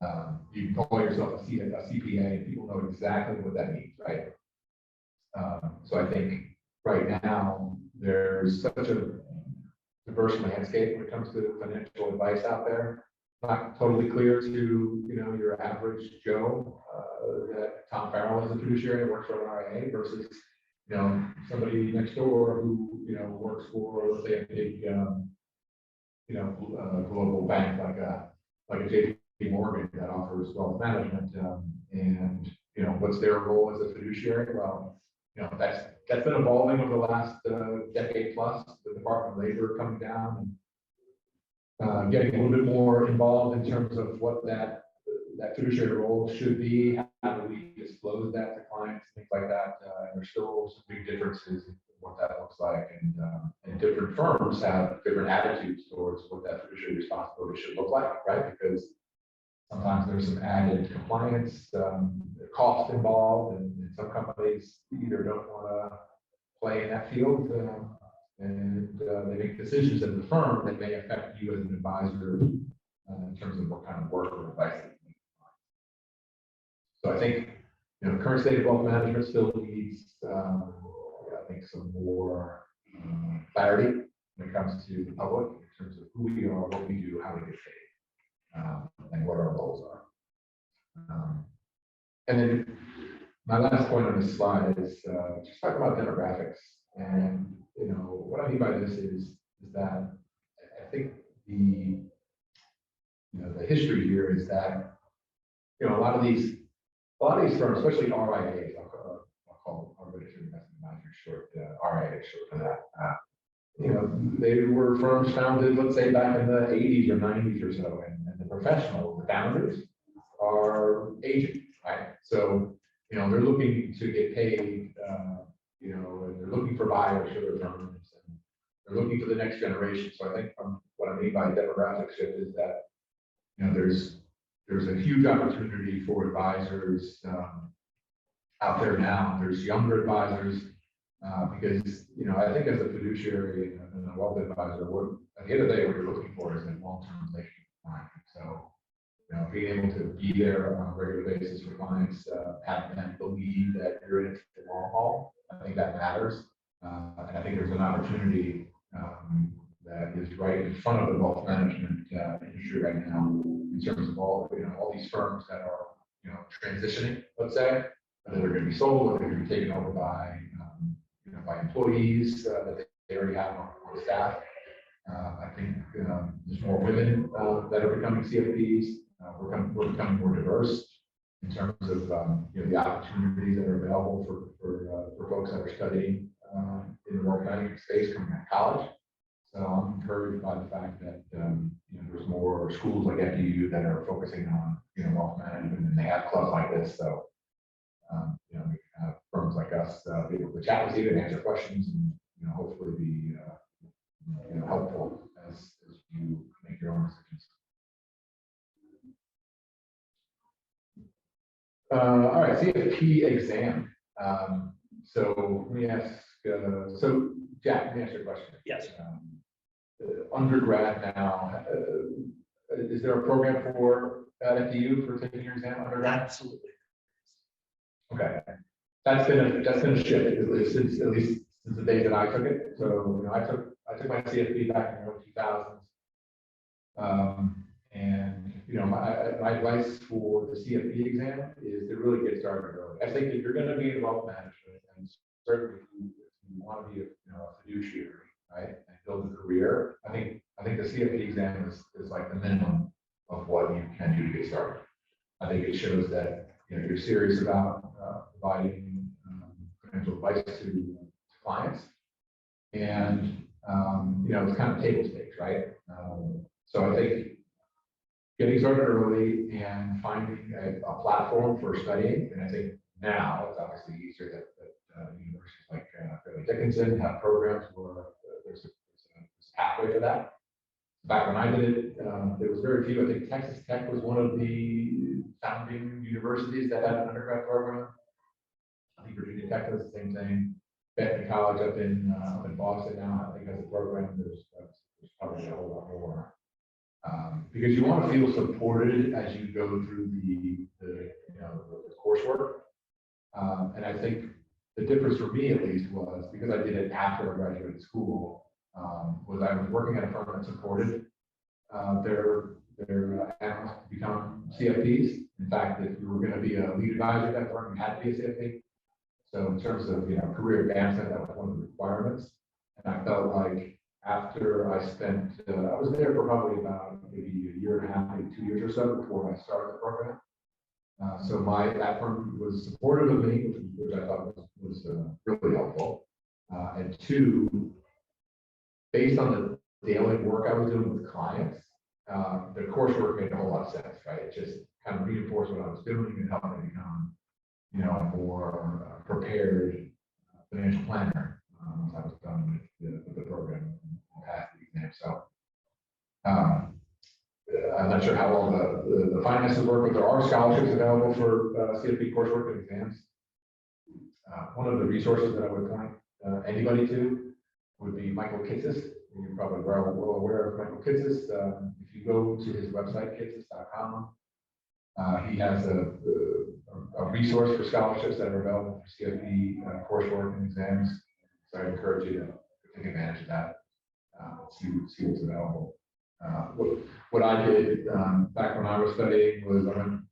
and you can call yourself a CPA, and people know exactly what that means, right? So I think right now there's such a diverse landscape when it comes to financial advice out there. Not totally clear to, you know, your average Joe that Tom Farrell is a fiduciary and works for an RIA versus, you know, somebody next door who, you know, works for, let's say, a big, you know, global bank like a JP Morgan that offers wealth management, and, you know, what's their role as a fiduciary? Well, you know, that's been evolving over the last decade plus. The Department of Labor coming down and getting a little bit more involved in terms of what that fiduciary role should be. How do we disclose that to clients, things like that? And there's still some big differences in what that looks like, and different firms have different attitudes towards what that fiduciary responsibility should look like, right? Because sometimes there's some added compliance cost involved, and some companies either don't want to play in that field, and they make decisions as a firm that may affect you as an advisor in terms of what kind of work or advice. So I think, you know, the current state of wealth management still needs, I think, some more clarity when it comes to the public in terms of who we are, what we do, how we get paid, and what our roles are. And then my last point on this slide is just talk about demographics. And, you know, what I mean by this is that I think the history here is that, you know, a lot of these firms, especially RIAs, I'll call Registered Investment Advisors short, RIA short for that. You know, they were firms founded, let's say, back in the 80s or 90s or so, and the professionals, the founders, are aging, right? So, you know, they're looking to get paid, you know, and they're looking for buyers for their firms, and they're looking for the next generation. So I think what I mean by demographic shift is that, you know, there's a huge opportunity for advisors out there now. There's younger advisors, because, I think as a fiduciary and a wealth advisor, at the end of the day, what you're looking for is a long-term relationship with clients. So, being able to be there on a regular basis for clients, have them believe that you're in it for the long haul, I think that matters. And I think there's an opportunity that is right in front of the wealth management industry right now, in terms of all these firms that are, transitioning, let's say, that are going to be sold, or they're going to be taken over by, by employees that they already have on staff. I think there's more women that are becoming CFPs. We're becoming more diverse in terms of the opportunities that are available for folks that are studying in the wealth management space coming out of college. So I'm encouraged by the fact that there's more schools like FDU that are focusing on wealth management, and they have clubs like this. So we have firms like us be able to chat with you and answer questions, and hopefully be helpful as you make your own decisions. All right, CFP exam. So let me ask. So Jack, let me ask you a question. Yes. Undergrad now, is there a program for FDU for taking your exam undergrad? Absolutely. Okay, that's gonna shift since the day that I took it. So I took my CFP back in the early 2000s, and my advice for the CFP exam is to really get started early. I think if you're going to be in wealth management, and certainly if you want to be a fiduciary, right, and build a career, I think the CFP exam is like the minimum of what you can do to get started. I think it shows that you're serious about providing financial advice to clients, and it's kind of table stakes, right? So I think getting started early and finding a platform for studying, and I think now it's obviously easier that universities like Fairleigh Dickinson have programs where there's a pathway for that. Back when I did it, there was very few. I think Texas Tech was one of the founding universities that had an undergrad program. I think Virginia Tech does the same thing. Benton College up in Boston now, I think, has a program. There's probably a whole lot more. Because you want to feel supported as you go through the coursework. And I think the difference for me, at least, was because I did it after I graduated school, was I was working at a firm that supported their analysts to become CFPs. In fact, if you were going to be a lead advisor at that firm, you had to be a CFP. So in terms of career advancement, that was one of the requirements. And I felt like after I spent, I was there for probably about maybe a year and a half, maybe 2 years or so before I started the program. So that firm was supportive of me, which I thought was really helpful. And two, based on the daily work I was doing with clients, the coursework made a whole lot of sense, right? It just kind of reinforced what I was doing and helped me become, a more prepared financial planner once I was done with the program and passed the exam. So I'm not sure how all the finances work, but there are scholarships available for CFP coursework and exams. One of the resources that I would point anybody to would be Michael Kitces. You're probably well aware of Michael Kitces. If you go to his website, kitces.com, he has a resource for scholarships that are available for CFP coursework and exams. So I encourage you to take advantage of that, see what's available. What I did back when I was studying was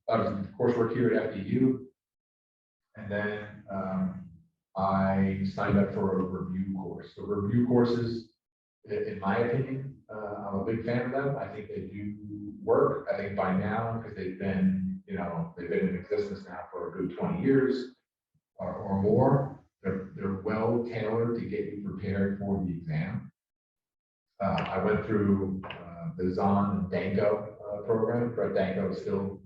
I was in coursework here at FDU, and then I signed up for a review course. So review courses, in my opinion, I'm a big fan of them. I think they do work. I think by now, because they've been in existence now for a good 20 years or more, they're well tailored to get you prepared for the exam. I went through the Zahn and Danko program. Brett Danko is still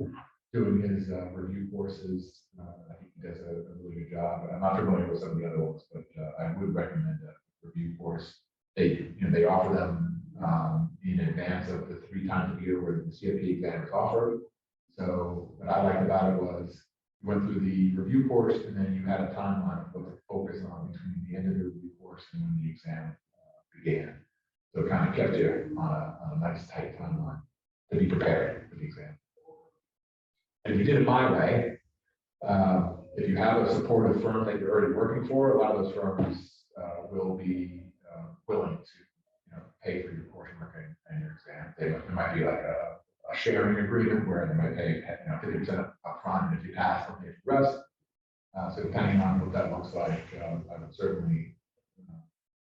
doing his review courses. I think he does a really good job. I'm not familiar with some of the other ones, but I would recommend a review course. They offer them in advance of the 3 times a year where the CFP exam is offered. So what I liked about it was went through the review course, and then you had a timeline of what to focus on between the end of the review course and when the exam began. So it kind of kept you on a nice tight timeline to be prepared for the exam. And if you did it my way, if you have a supportive firm that you're already working for, a lot of those firms will be willing to pay for your coursework and your exam. There might be like a sharing agreement where they might pay 50% up front, and if you pass, they'll pay for the rest. So depending on what that looks like, I would certainly,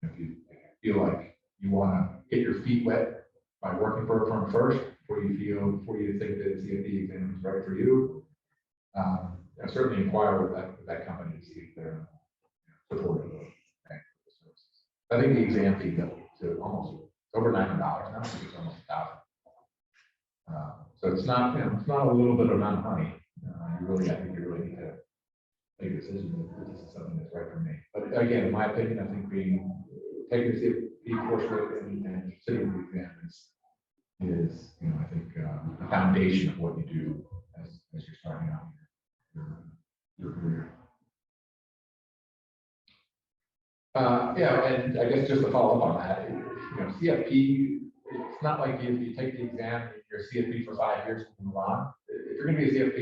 if you feel like you want to get your feet wet by working for a firm first, before you think that the CFP exam is right for you, certainly inquire with that company to see if they're supportive of paying for the services. I think the exam fee goes to almost over $900 now. I think it's almost $1,000. So it's not a little bit of amount of money. I think you really need to make a decision that this is something that's right for me. But again, in my opinion, I think taking the CFP coursework and sitting with the exam is I think the foundation of what you do as you're starting out your career. And I guess just to follow up on that, CFP, it's not like if you take the exam and you're a CFP for 5 years and move on. If you're going to be a CFP,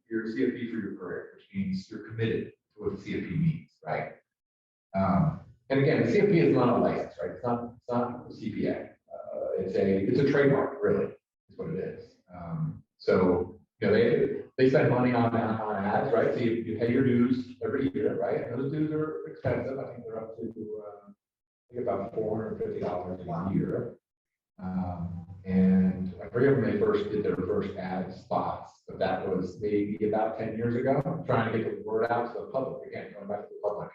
you're a CFP for your career, which means you're committed to what the CFP means, right? And again, the CFP is not a license, right? It's not a CPA. It's a trademark, really, is what it is. So they spend money on ads, right? So you pay your dues every year, right? And those dues are expensive. I think they're up to about $450 a year. And I forget when they first did their first ad spots, but that was maybe about 10 years ago. I'm trying to get the word out to the public. Again, going back to the public.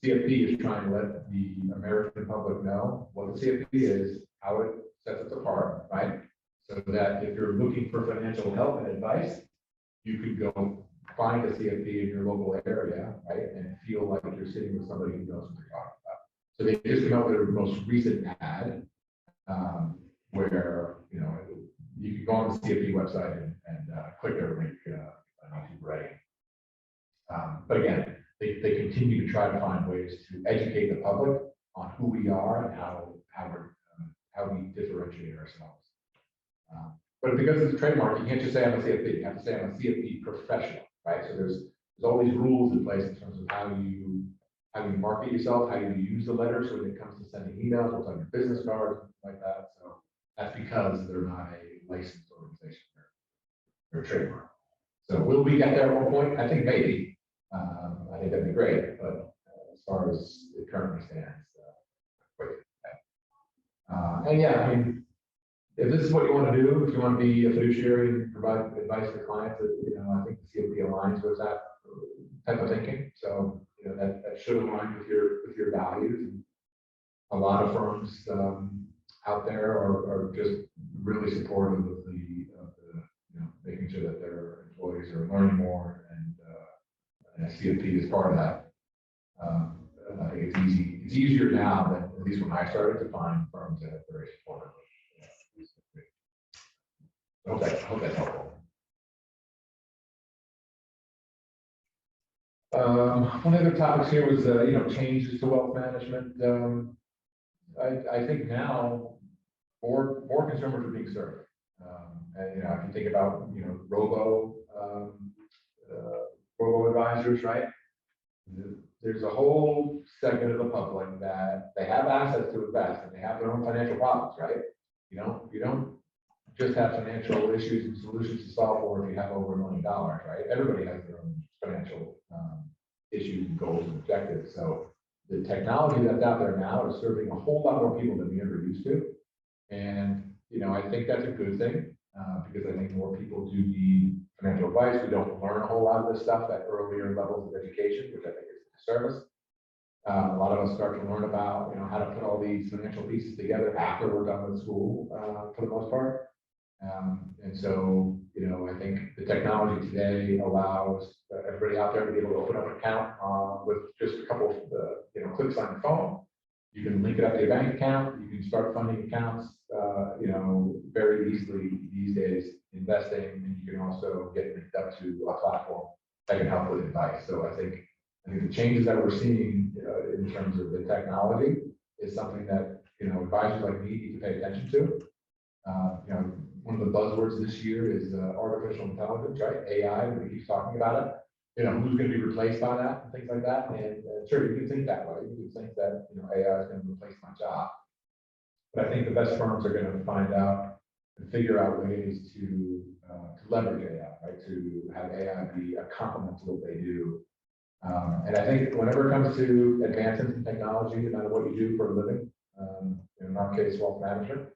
CFP is trying to let the American public know what the CFP is, how it sets it apart, right? So that if you're looking for financial help and advice, you could go find a CFP in your local area, right? And feel like you're sitting with somebody who knows what they're talking about. So they just came out with their most recent ad, where you can go on the CFP website and click their link on your writing. But again, they continue to try to find ways to educate the public on who we are and how we differentiate ourselves. But because it's a trademark, you can't just say I'm a CFP. You have to say I'm a CFP professional, right? So there's all these rules in place in terms of how you market yourself, how you use the letters when it comes to sending emails, what's on your business cards, like that. So that's because they're not a licensed organization. They're a trademark. So will we get there at one point? I think maybe. I think that'd be great, but as far as it currently stands, wait. And yeah, I mean, if this is what you want to do, if you want to be a fiduciary and provide advice to clients, I think the CFP aligns with that type of thinking. So that should align with your values. And a lot of firms out there are just really supportive of the making sure that their employees are learning more, and CFP is part of that. I think it's easy. It's easier now than at least when I started to find firms that are very supportive. I hope that's helpful. One of the topics here was changes to wealth management. I think now more consumers are being served. And if you think about robo advisors, right? There's a whole segment of the public that they have assets to invest and they have their own financial problems, right? You don't just have financial issues and solutions to solve for if you have over $1 million, right? Everybody has their own financial issues and goals and objectives. So the technology that's out there now is serving a whole lot more people than we ever used to. And, I think that's a good thing because I think more people do need financial advice. We don't learn a whole lot of this stuff at earlier levels of education, which I think is a disservice. A lot of us start to learn about, how to put all these financial pieces together after we're done with school, for the most part. And so, I think the technology today allows everybody out there to be able to open up an account with just a couple of clicks on your phone. You can link it up to your bank account. You can start funding accounts, very easily these days, investing, and you can also get linked up to a platform that can help with advice. So I think the changes that we're seeing in terms of the technology is something that, advisors like me need to pay attention to. One of the buzzwords this year is artificial intelligence, right? AI, we keep talking about it. Who's going to be replaced by that and things like that. And sure, you can think that way. You can think that, AI is going to replace my job. But I think the best firms are going to find out and figure out ways to leverage AI, right? To have AI be a complement to what they do. And I think whenever it comes to advances in technology, no matter what you do for a living, in our case, wealth management,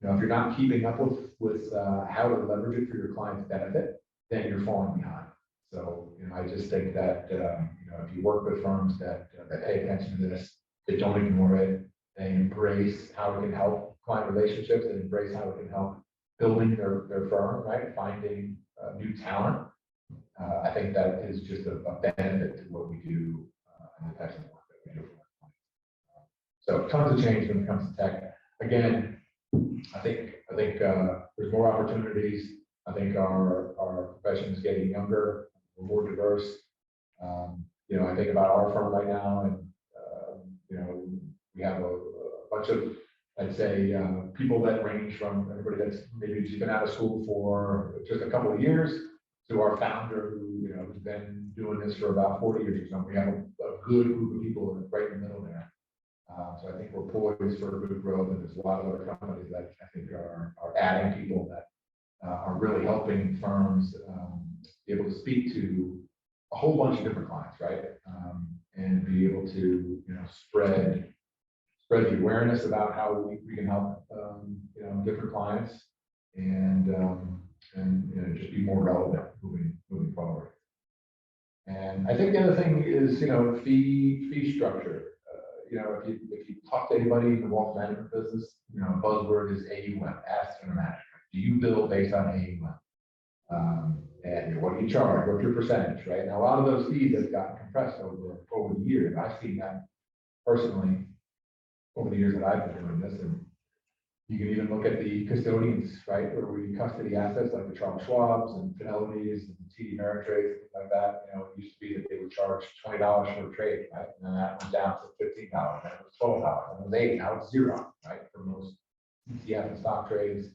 if you're not keeping up with how to leverage it for your client's benefit, then you're falling behind. So, I just think that, if you work with firms that pay attention to this, they don't ignore it, they embrace how it can help client relationships, and embrace how it can help building their firm, right? Finding new talent. I think that is just a benefit to what we do and the types of work that we do for our clients. So tons of change when it comes to tech. Again, I think there's more opportunities. I think our profession is getting younger, we're more diverse. I think about our firm right now, and we have a bunch of, I'd say, people that range from everybody that's maybe just been out of school for just a couple of years to our founder who, has been doing this for about 40 years or something. We have a good group of people right in the middle there. So I think we're poised for good growth, and there's a lot of other companies that I think are adding people that are really helping firms be able to speak to a whole bunch of different clients, right? And be able to, spread the awareness about how we can help, different clients, and just be more relevant moving forward. And I think the other thing is, fee structure. If you talk to anybody in the wealth management business, buzzword is AUM, assets under management. Do you bill based on AUM? And what do you charge? What's your percentage, right? And a lot of those fees have gotten compressed over the years. I've seen that personally over the years that I've been doing this. And you can even look at the custodians, right, where we custody assets like the Charles Schwab's and Fidelity's and TD Ameritrade, things like that. It used to be that they would charge $20 for a trade, right? And then that went down to $15, and it was $12, and it was $8. Now it's $0, right? For most ETF and stock trades.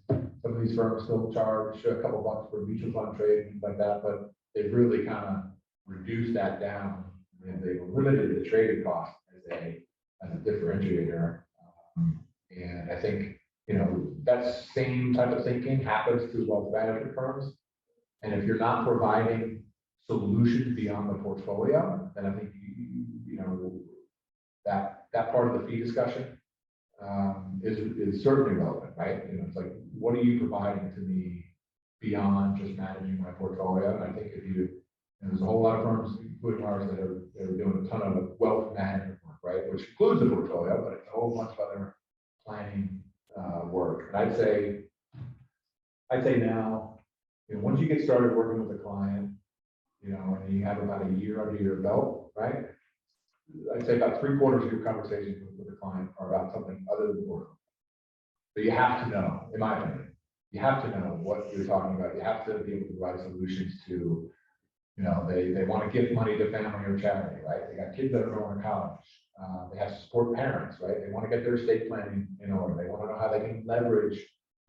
Some of these firms still charge a couple bucks for mutual fund trade, things like that, but they've really kind of reduced that down, and they've limited the trading cost as a differentiator. And I think, that same type of thinking happens to wealth management firms. And if you're not providing solutions beyond the portfolio, then I think, that part of the fee discussion is certainly relevant, right? It's like, what are you providing to me beyond just managing my portfolio? And I think there's a whole lot of firms, including ours, that are doing a ton of wealth management work, right? Which includes the portfolio, but it's a whole bunch of other planning work. And I'd say now, once you get started working with a client, and you have about a year under your belt, right? I'd say about 3/4 of your conversations with the client are about something other than work. So you have to know, in my opinion, you have to know what you're talking about. You have to be able to provide solutions to, they want to give money to family or charity, right? They got kids that are going to college. They have to support parents, right? They want to get their estate planning in order. They want to know how they can leverage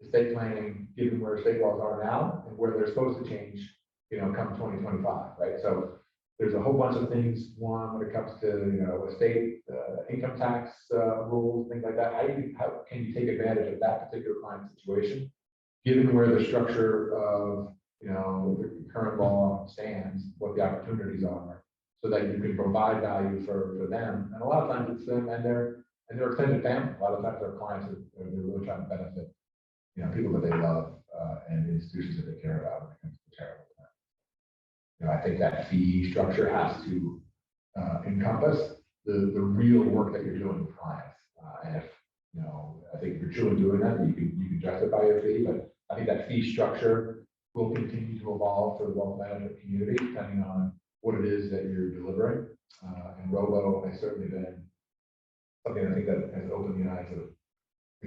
estate planning, given where estate laws are now and where they're supposed to change, come 2025, right? So there's a whole bunch of things. One, when it comes to, estate income tax rules, things like that. How can you take advantage of that particular client situation, given where the structure of, the current law stands, what the opportunities are, so that you can provide value for them. And a lot of times it's them and their extended family. A lot of times our clients are really trying to benefit, people that they love and institutions that they care about when it comes to charitable plan. I think that fee structure has to encompass the real work that you're doing with clients. And if, I think if you're truly doing that, you can justify your fee, but I think that fee structure will continue to evolve for the wealth management community, depending on what it is that you're delivering. And Robo has certainly been something I think that has opened the eyes of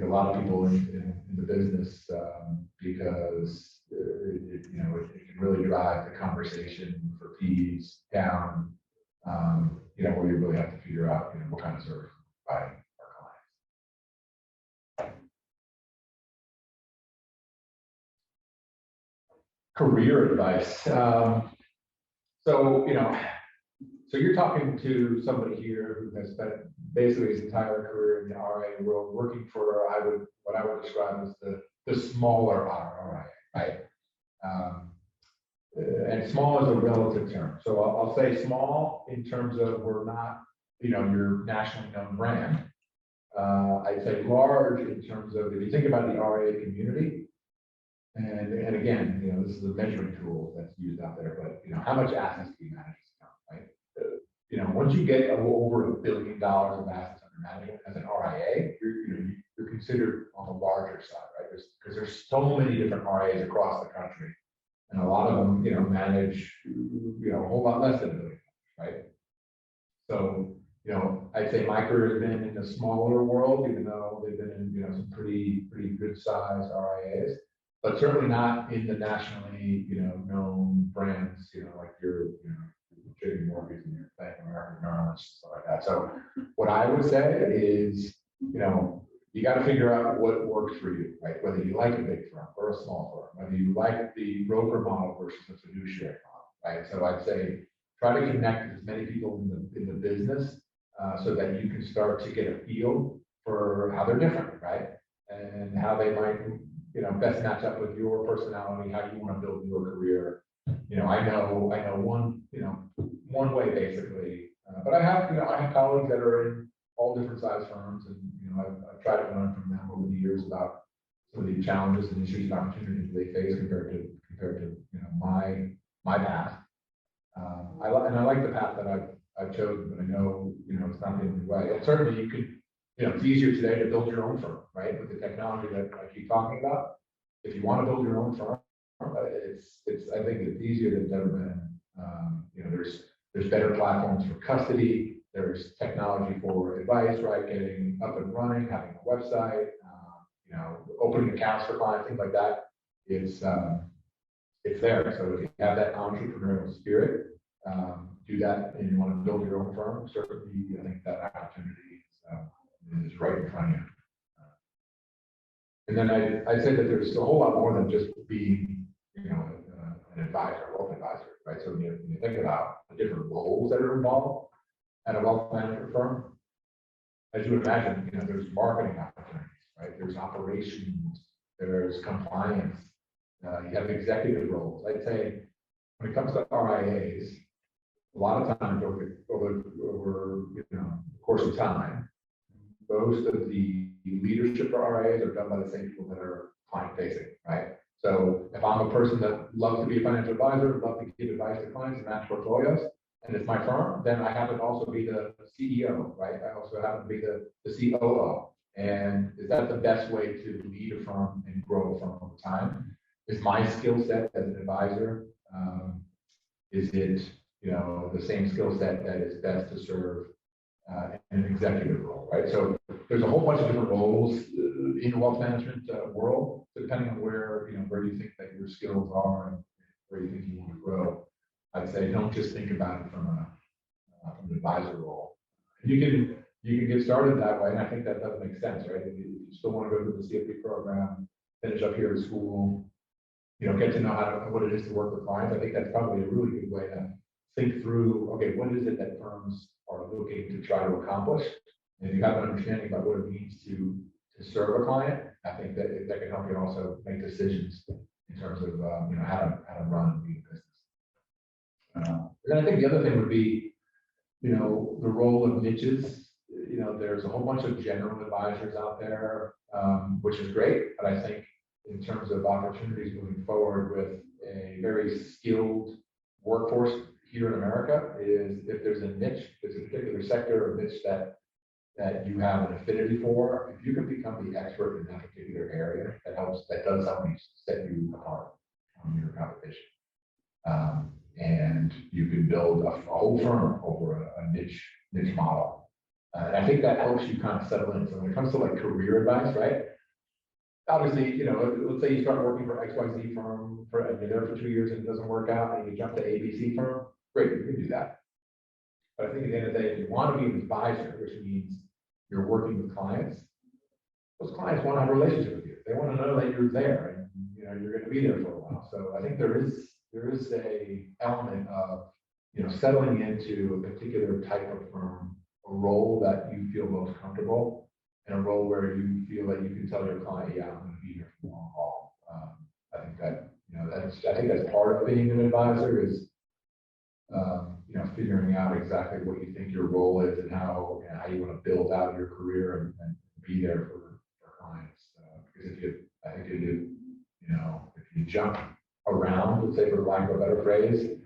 a lot of people in the business because it can really drive the conversation for fees down. Where you really have to figure out what kind of service by our clients. Career advice. So you're talking to somebody here who has spent basically his entire career in the RIA world working for what I would describe as the smaller RIA, right? And small is a relative term. So I'll say small in terms of we're not, your nationally known brand. I'd say large in terms of if you think about the RIA community, and again, this is a measuring tool that's used out there, but how much assets do you manage, right? Once you get over $1 billion of assets under management as an RIA, you're considered on the larger side, right? Because there's so many different RIAs across the country, and a lot of them, manage, a whole lot less than $1 billion, right? So, I'd say my career has been in the smaller world, even though they've been in, some pretty good sized RIAs, but certainly not in the nationally, known brands, like your, JP Morgan and your Bank of America, Merrill Lynch, stuff like that. So what I would say is, you got to figure out what works for you, right? Whether you like a big firm or a small firm, whether you like the broker model versus the fiduciary model, right? So I'd say try to connect with as many people in the business so that you can start to get a feel for how they're different, right? And how they might, best match up with your personality, how you want to build your career. I know one way basically, but I have colleagues that are in all different size firms, and I've tried to learn from them over the years about some of the challenges and issues and opportunities they face compared to my path. I like the path that I've chosen, but I know it's not the only way. And certainly you could, it's easier today to build your own firm, right? With the technology that I keep talking about. If you want to build your own firm, I think it's easier than it's ever been. There's better platforms for custody. There's technology for advice, right? Getting up and running, having a website, opening accounts for clients, things like that. It's there. So if you have that entrepreneurial spirit, do that, and you want to build your own firm, certainly I think that opportunity is right in front of you. And then I'd say that there's a whole lot more than just being, an advisor, a wealth advisor, right? So when you think about the different roles that are involved at a wealth management firm, as you would imagine, there's marketing opportunities, right? There's operations, there's compliance, you have executive roles. I'd say when it comes to RIAs, a lot of times over the course of time, most of the leadership for RIAs are done by the same people that are client facing, right? So if I'm a person that loves to be a financial advisor, love to give advice to clients and manage portfolios, and it's my firm, then I happen to also be the CEO, right? I also happen to be the COO. And is that the best way to lead a firm and grow a firm over time? Is my skill set as an advisor, is it the same skill set that is best to serve an executive role, right? So there's a whole bunch of different roles in the wealth management world, depending on where you think that your skills are and where you think you want to grow. I'd say don't just think about it from an advisor role. You can get started that way, and I think that does make sense, right? If you still want to go through the CFP program, finish up here at school, get to know what it is to work with clients. I think that's probably a really good way to think through, okay, what is it that firms are looking to try to accomplish? And if you have an understanding about what it means to serve a client, I think that can help you also make decisions in terms of how to run and lead a business. And then I think the other thing would be, the role of niches. There's a whole bunch of general advisors out there, which is great, but I think in terms of opportunities moving forward with a very skilled workforce here in America, is if there's a niche, there's a particular sector or niche that you have an affinity for, if you can become the expert in that particular area, that does help you set you apart from your competition. And you can build a whole firm over a niche model. And I think that helps you kind of settle in. So when it comes to like career advice, right? Obviously, you know, let's say you start working for XYZ firm and you're there for 2 years and it doesn't work out and you jump to ABC firm, great, you can do that. But I think at the end of the day, if you want to be an advisor, which means you're working with clients, those clients want to have a relationship with you. They want to know that you're there and you know you're going to be there for a while. So I think there is a element of settling into a particular type of firm, a role that you feel most comfortable, and a role where you feel that you can tell your client, yeah, I'm going to be here for the long haul. I think that that's part of being an advisor is figuring out exactly what you think your role is and how you want to build out your career and be there for clients. Because if you jump around, let's say for lack of a better phrase,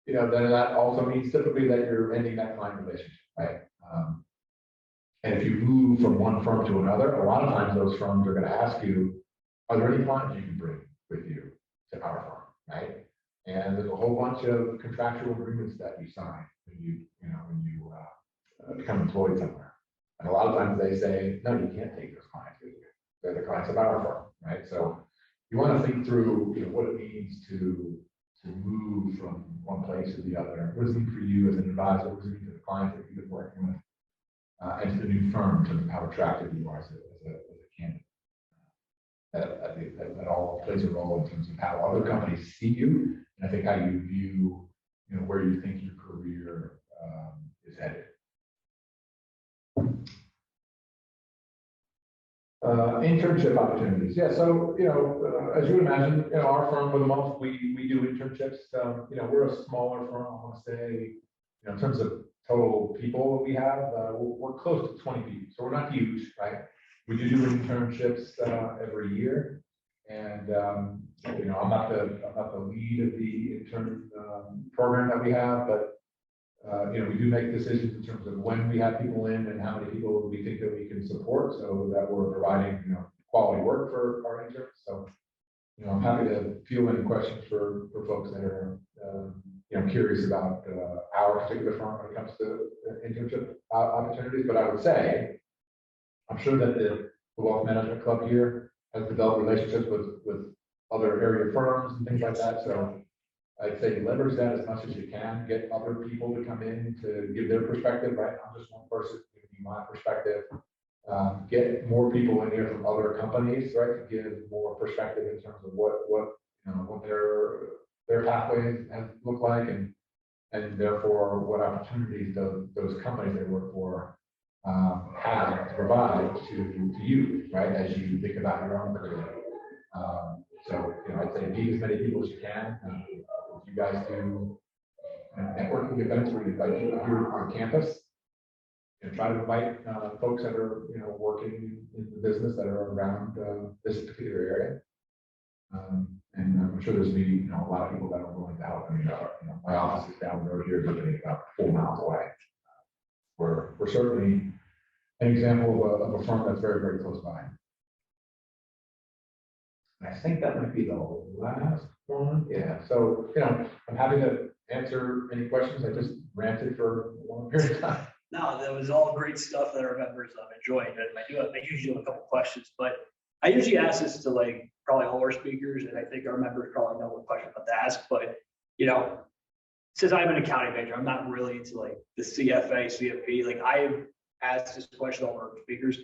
then that also means typically that you're ending that client relationship, right? And if you move from one firm to another, a lot of times those firms are going to ask you, are there any clients you can bring with you to our firm, right? And there's a whole bunch of contractual agreements that you sign when you become employed somewhere. And a lot of times they say, no, you can't take those clients with you. They're the clients of our firm, right? So you want to think through what it means to move from one place to the other. What does it mean for you as an advisor? What does it mean to the clients that you've been working with? And to the new firm in terms of how attractive you are as a candidate. I think that all plays a role in terms of how other companies see you, and I think how you view, where you think your career is headed. Internship opportunities. Yeah, so as you would imagine, our firm for the most we do internships. We're a smaller firm. I want to say, in terms of total people we have, we're close to 20 people, so we're not huge, right? We do internships every year, and I'm not the lead of the intern program that we have, but we do make decisions in terms of when we have people in and how many people we think that we can support, so that we're providing quality work for our interns. So I'm happy to field any questions for folks that are curious about our particular firm when it comes to internship opportunities. But I would say, I'm sure that the Wealth Management Club here has developed relationships with other area firms and things like that. So I'd say leverage that as much as you can. Get other people to come in to give their perspective, right? I'm just one person giving you my perspective. Get more people in here from other companies, right? To give more perspective in terms of what their pathways have looked like, and therefore what opportunities those companies they work for have to provide to you, right? As you think about your own career. So I'd say meet as many people as you can. If you guys do networking events where you invite people here on campus, try to invite folks that are working in the business that are around this particular area. And I'm sure there's a lot of people that are willing to help. I mean, my office is down the road here, literally about 4 miles away. We're certainly an example of a firm that's very, very close by. And I think that might be the last one. Yeah. So I'm happy to answer any questions. I just ranted for a long period of time. No, that was all great stuff that our members enjoyed. I usually have a couple questions, but I usually ask this to probably all our speakers, and I think our members probably know what question I'm about to ask. But since I'm an accounting major, I'm not really into the CFA, CFP. I've asked this question to all our speakers.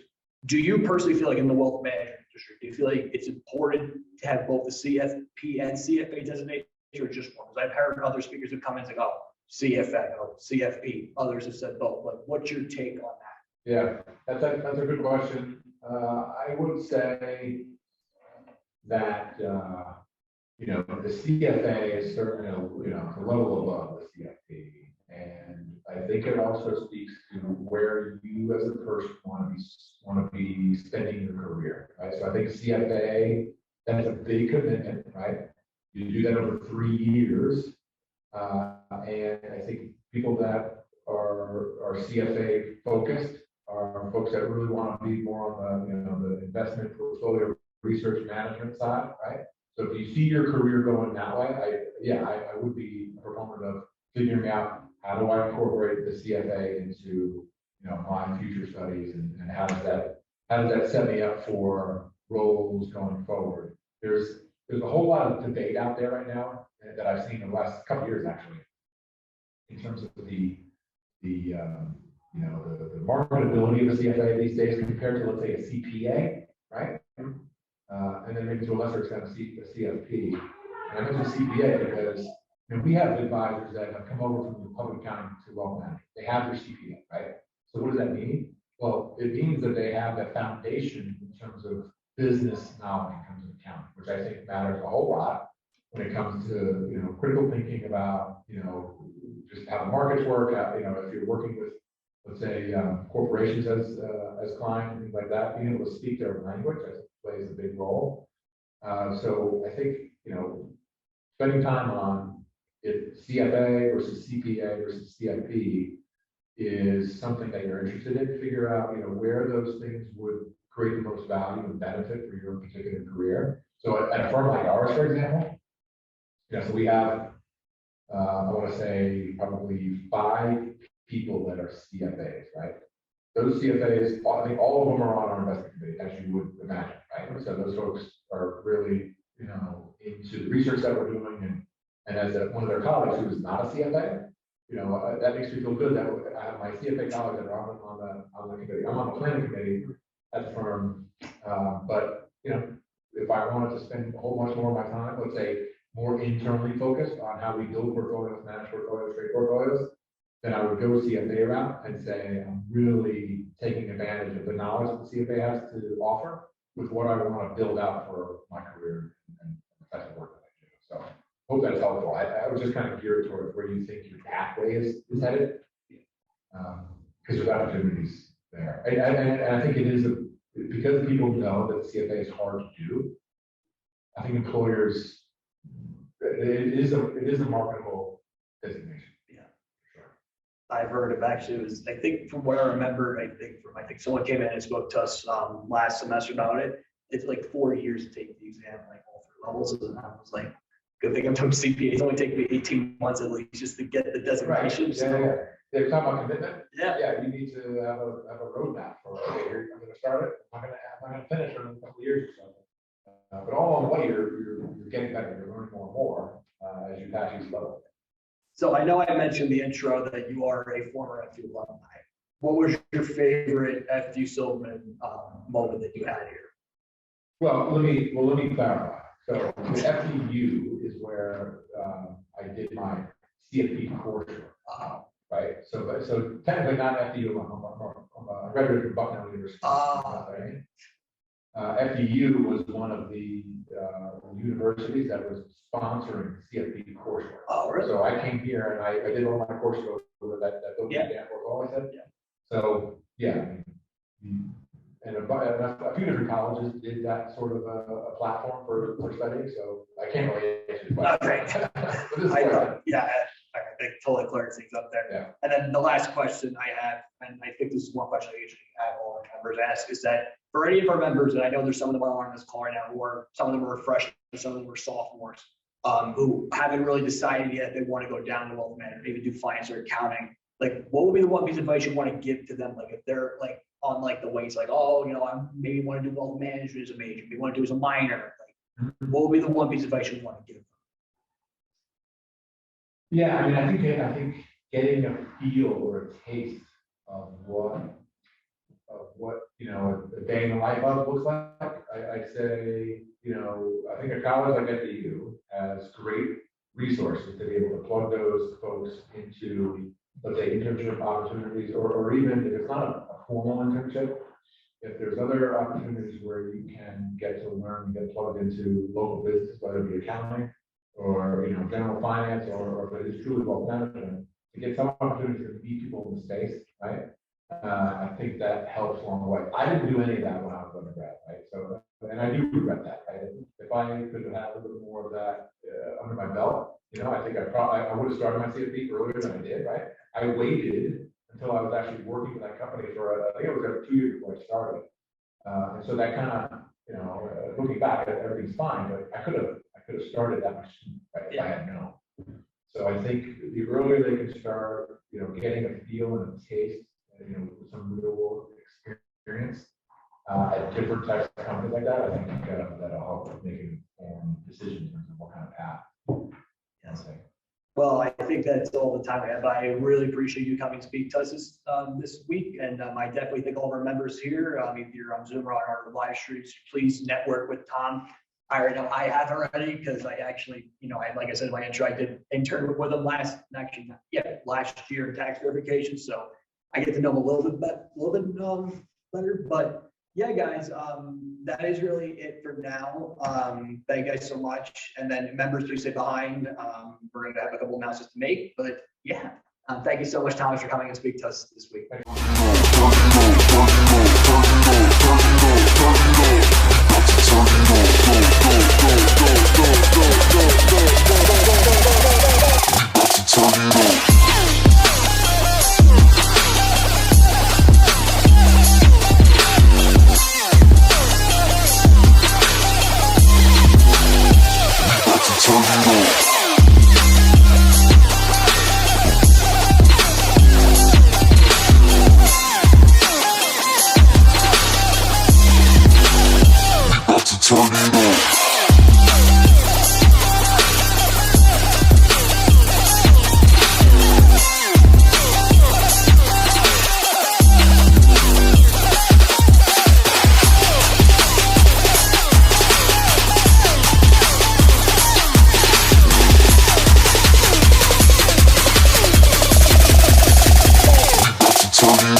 Do you personally feel in the wealth management industry, do you feel like it's important to have both the CFP and CFA designation, or just one? Because I've heard other speakers who come in and say, oh, CFA, CFP. Others have said both. What's your take on that? Yeah, that's a good question. I would say that the CFA is certainly a level above the CFP, and I think it also speaks to where you as a person want to be spending your career, right? So I think CFA, that's a big commitment, right? You do that over 3 years. And I think people that are CFA focused are folks that really want to be more on the investment portfolio research management side, right? So if you see your career going that way, I would be a proponent of figuring out how do I incorporate the CFA into my future studies and how does that set me up for roles going forward? There's a whole lot of debate out there right now that I've seen in the last couple of years, actually, in terms of the marketability of a CFA these days compared to, let's say, a CPA, right? And then maybe to a lesser extent a CFP. And I mentioned CPA because we have advisors that have come over from the public accounting to wealth management. They have their CPA, right? So what does that mean? Well, it means that they have that foundation in terms of business knowledge in terms of accounting, which I think matters a whole lot when it comes to critical thinking about just how the markets work. If you're working with, let's say, corporations as clients and things like that, being able to speak their language, I think, plays a big role. So I think spending time on it, CFA versus CPA versus CFP, is something that you're interested in. Figure out where those things would create the most value and benefit for your particular career. So at a firm like ours, for example, so we have I want to say probably 5 people that are CFAs, right? Those CFAs, I think all of them are on our investment committee, as you would imagine, right? So those folks are really, into the research that we're doing, and as one of their colleagues who is not a CFA, that makes me feel good that I have my CFA colleagues that are on the committee. I'm on the planning committee at the firm, but if I wanted to spend a whole bunch more of my time, let's say, more internally focused on how we build portfolios, manage portfolios, trade portfolios, then I would go CFA route and say I'm really taking advantage of the knowledge that the CFA has to offer with what I want to build out for my career and the type of work that I do. So hope that's helpful. I was just kind of geared towards where you think your pathway is headed, because there's opportunities there. And I think it is because people know that the CFA is hard to do. I think employers, it is a marketable designation. Yeah, sure. I've heard of actually, I think from what I remember, I think someone came in and spoke to us last semester about it. It's like 4 years to take the exam, like all 3 levels. And I was like, good thing I'm doing CPA. It's only taken me 18 months at least just to get the designation. Right. Yeah. They're talking about commitment. Yeah. You need to have a roadmap for, okay, I'm going to start it. I'm going to finish it in a couple of years or something. But all along the way, you're getting better. You're learning more and more as you pass each level. So I know I mentioned the intro that you are a former FU alumni. What was your favorite FU Silverman moment that you had here? Well, let me clarify. So the FU is where I did my CFP coursework, right? So technically not FU. I'm a graduate from Bucknell University. Right? FDU was one of the universities that was sponsoring CFP coursework. Oh, really? So I came here and I did all my coursework with that portfolio, I said. Yeah. So yeah, and a few different colleges did that sort of a platform for studying. So I can't really answer your question. I think totally clears things up there. Yeah. And then the last question I have, and I think this is one question I usually have all our members ask, is that for any of our members, and I know there's some of them on this call right now who are, some of them are freshmen, some of them are sophomores, who haven't really decided yet if they want to go down the wealth management, maybe do finance or accounting. Like, what would be the one piece of advice you want to give to them? Like, if they're like on like the way, it's like, oh, I maybe want to do wealth management as a major, maybe want to do as a minor. Like, what would be the one piece of advice you want to give them? Yeah, I mean, I think getting a feel or a taste of what a day in the life of looks like. I'd say, I think a college like FDU has great resources to be able to plug those folks into, let's say, internship opportunities, or even if it's not a formal internship, if there's other opportunities where you can get to learn and get plugged into local business, whether it be accounting or general finance, or if it is truly wealth management, to get some opportunities to meet people in the space, right? I think that helps along the way. I didn't do any of that when I was undergrad, right? So, and I do regret that, right? If I could have had a little bit more of that under my belt, I think I would have started my CFP earlier than I did, right? I waited until I was actually working for that company for, I think it was 2 years before I started. And so that kind of, looking back, everything's fine, but I could have started that much sooner, right, if I had known. So I think the earlier they can start, getting a feel and a taste, some different types of companies like that, I think that'll help make an informed decision in terms of what kind of path. Well, I think that's all the time we have. I really appreciate you coming to speak to us this week. And I definitely think all of our members here, if you're on Zoom or on our live streams, please network with Tom. I have already, because I actually, like I said in my intro, I did intern with him last year in tax verification. So I get to know him a little bit better. But yeah, guys, that is really it for now. Thank you guys so much. And then members, please stay behind. We're going to have a couple announcements to make. But yeah, thank you so much, Thomas, for coming and speak to us this week. Tony.